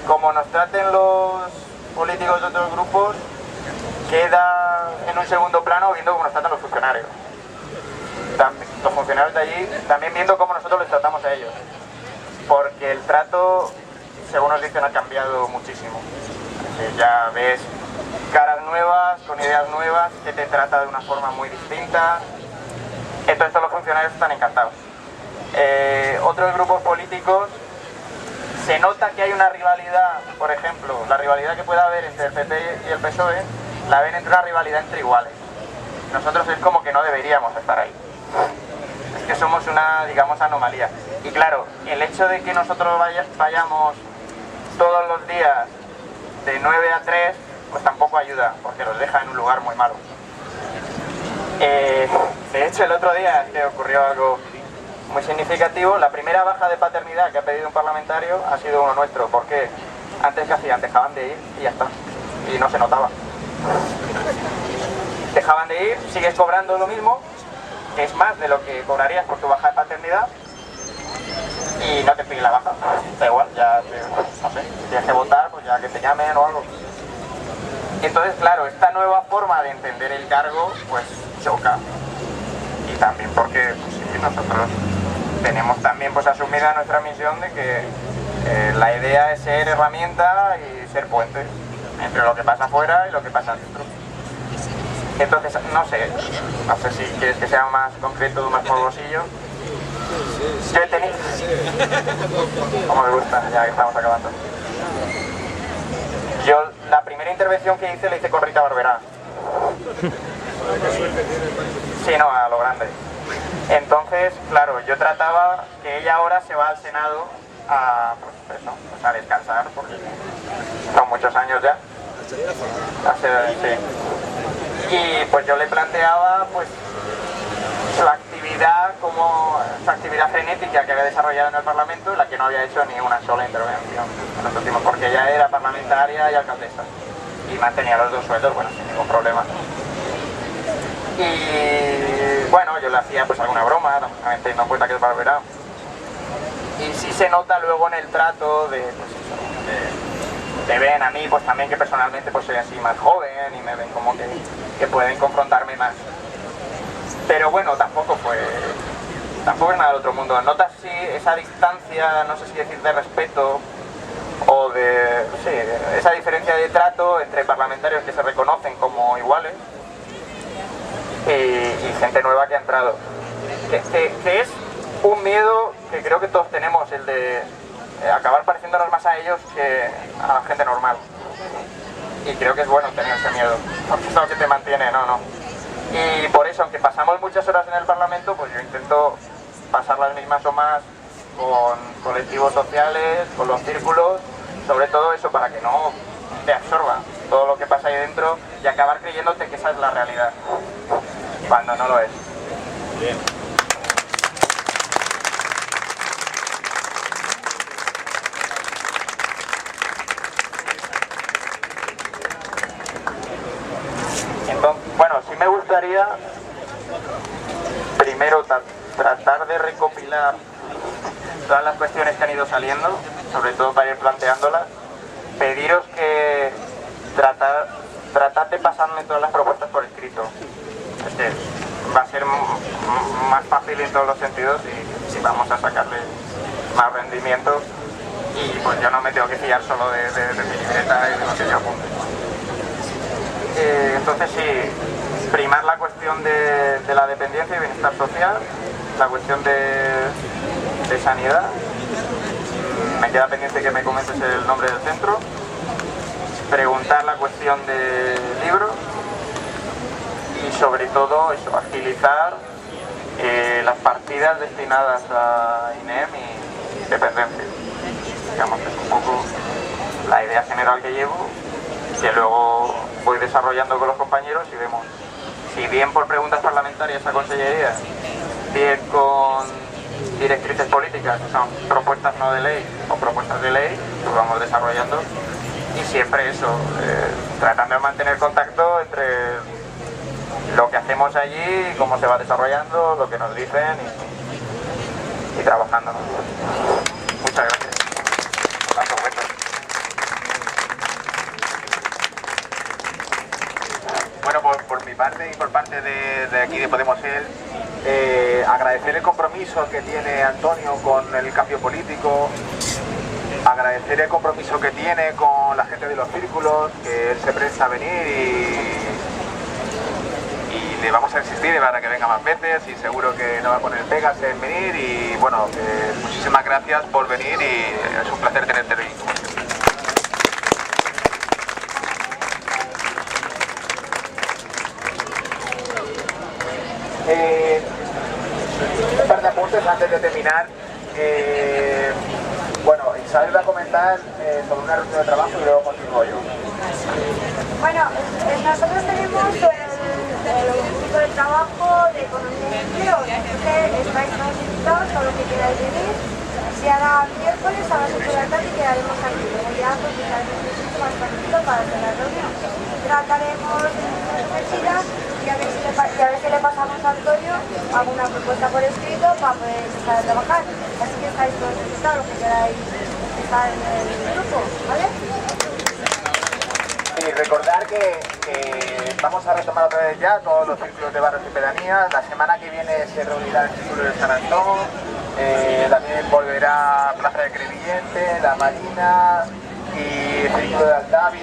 como nos traten los políticos de otros grupos, queda en un segundo plano viendo cómo nos tratan los funcionarios. Los funcionarios de allí también viendo cómo nosotros les tratamos a ellos. Porque el trato, según nos dicen, ha cambiado muchísimo. Ya ves caras nuevas, con ideas nuevas, que te trata de una forma muy distinta. Entonces todos los funcionarios están encantados. Otros grupos políticos, se nota que hay una rivalidad, por ejemplo, la rivalidad que pueda haber entre el PP y el PSOE, la ven entre una rivalidad entre iguales. Nosotros es como que no deberíamos estar ahí. Es que somos una, digamos, anomalía. Y claro, el hecho de que nosotros vayamos todos los días de 9 a 3, pues tampoco ayuda, porque los deja en un lugar muy malo. De hecho, el otro día que ocurrió algo muy significativo. La primera baja de paternidad que ha pedido un parlamentario ha sido uno nuestro, porque antes que hacían, dejaban de ir y ya está, y no se notaba. Dejaban de ir, sigues cobrando lo mismo, que es más de lo que cobrarías por tu baja de paternidad, y no te piden la baja, da igual, ya no sé, si tienes que votar, pues ya que te llamen o algo. Entonces, claro, esta nueva forma de entender el cargo, pues choca. Y también porque, pues, sí, nosotros tenemos también pues asumida nuestra misión de que la idea es ser herramienta y ser puente entre lo que pasa afuera y lo que pasa dentro. Entonces, no sé si quieres que sea más concreto, más morbosillo. Yo he tenido... Como me gusta, ya que estamos acabando. Yo la primera intervención que hice la hice con Rita Barberá. Sí, no, a lo grande. Entonces, claro, yo trataba que ella ahora se va al Senado a, pues eso, pues a descansar, porque son muchos años ya. Sí. Y pues yo le planteaba pues su actividad frenética que había desarrollado en el Parlamento, en la que no había hecho ni una sola intervención en los últimos, porque ella era parlamentaria y alcaldesa y mantenía los dos sueldos, bueno, sin ningún problema. Y bueno, yo le hacía pues alguna broma, teniendo en cuenta que es Barberá. Y sí se nota luego en el trato de, pues eso, te ven a mí pues también que personalmente pues soy así más joven y me ven como que pueden confrontarme más. Pero bueno, tampoco es nada del otro mundo. Notas sí esa distancia, no sé si decir de respeto o de, sí, esa diferencia de trato entre parlamentarios que se reconocen como iguales y gente nueva que ha entrado. Que es un miedo que creo que todos tenemos, el de acabar pareciéndonos más a ellos que a la gente normal. Y creo que es bueno tener ese miedo, porque es lo que te mantiene, no. Y por eso, aunque pasamos muchas horas en el Parlamento, pues yo intento pasar las mismas o más con colectivos sociales, con los círculos, sobre todo eso, para que no te absorba todo lo que pasa ahí dentro y acabar creyéndote que esa es la realidad, cuando no lo es. Bien. Bueno, sí me gustaría primero tratar de recopilar todas las cuestiones que han ido saliendo, sobre todo para ir planteándolas. Pediros que tratad de pasarme todas las propuestas por escrito. Es que va a ser más fácil en todos los sentidos y vamos a sacarle más rendimiento, y pues yo no me tengo que fiar solo de mi libreta y de lo que yo apunte. Entonces sí, primar la cuestión de la dependencia y bienestar social, la cuestión de sanidad. Me queda pendiente que me comentes el nombre del centro, preguntar la cuestión del libro y sobre todo eso, agilizar las partidas destinadas a INEM y dependencia. Digamos que es un poco la idea general que llevo, que luego voy desarrollando con los compañeros y vemos si bien por preguntas parlamentarias a consellería, bien con directrices políticas, que son propuestas no de ley o propuestas de ley, lo vamos desarrollando, y siempre eso, tratando de mantener contacto entre lo que hacemos allí, cómo se va desarrollando, lo que nos dicen y trabajando. Muchas gracias por las propuestas. Bueno, por mi parte y por parte de aquí de Podemos agradecer el compromiso que tiene Antonio con el cambio político, agradecer el compromiso que tiene con la gente de los círculos, que él se presta a venir y le vamos a insistir para que venga más veces y seguro que no va a poner pegas en venir y bueno, muchísimas gracias por venir y es un placer tenerte hoy. Un par de apuntes antes de terminar. Bueno, Isabel va a comentar sobre una reunión de trabajo y luego continúo yo. Bueno, nosotros tenemos el grupo de trabajo de economía y empleo, entonces estáis todos invitados, todo lo que queráis venir. Si hará miércoles a las 8 de la tarde quedaremos aquí, luego ya pues estaremos más tranquilo para hacer la reunión. Trataremos de necesidad y a ver si le pasamos a Antonio alguna propuesta por escrito para poder empezar a trabajar. Así que estáis todos invitados, los que queráis estar en el grupo, ¿vale? Y recordar que vamos a retomar otra vez ya todos los círculos de barrios y pedanías. La semana que viene se reunirá el círculo de San Antón, también volverá Plaza de Crevillente, La Marina y el círculo de Altavis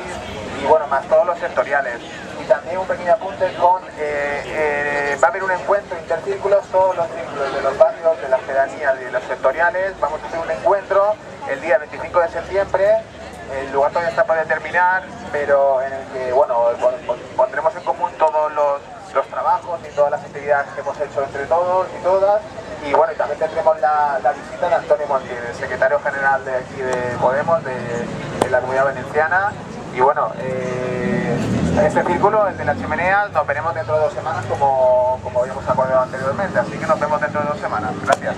y bueno, más todos los sectoriales. Y también un pequeño apunte con, va a haber un encuentro intercírculos, todos los círculos de los barrios, de las pedanías y de los sectoriales. Vamos a hacer un encuentro el día 25 de septiembre. El lugar todavía está por determinar, pero en el que bueno, pondremos en común todos los trabajos y todas las actividades que hemos hecho entre todos y todas. Y bueno, y también tendremos la visita de Antonio Montiel, el secretario general de aquí de Podemos, de la Comunidad Valenciana. Y bueno, en este círculo, el de las chimeneas, nos veremos dentro de 2 semanas como habíamos acordado anteriormente. Así que nos vemos dentro de 2 semanas. Gracias.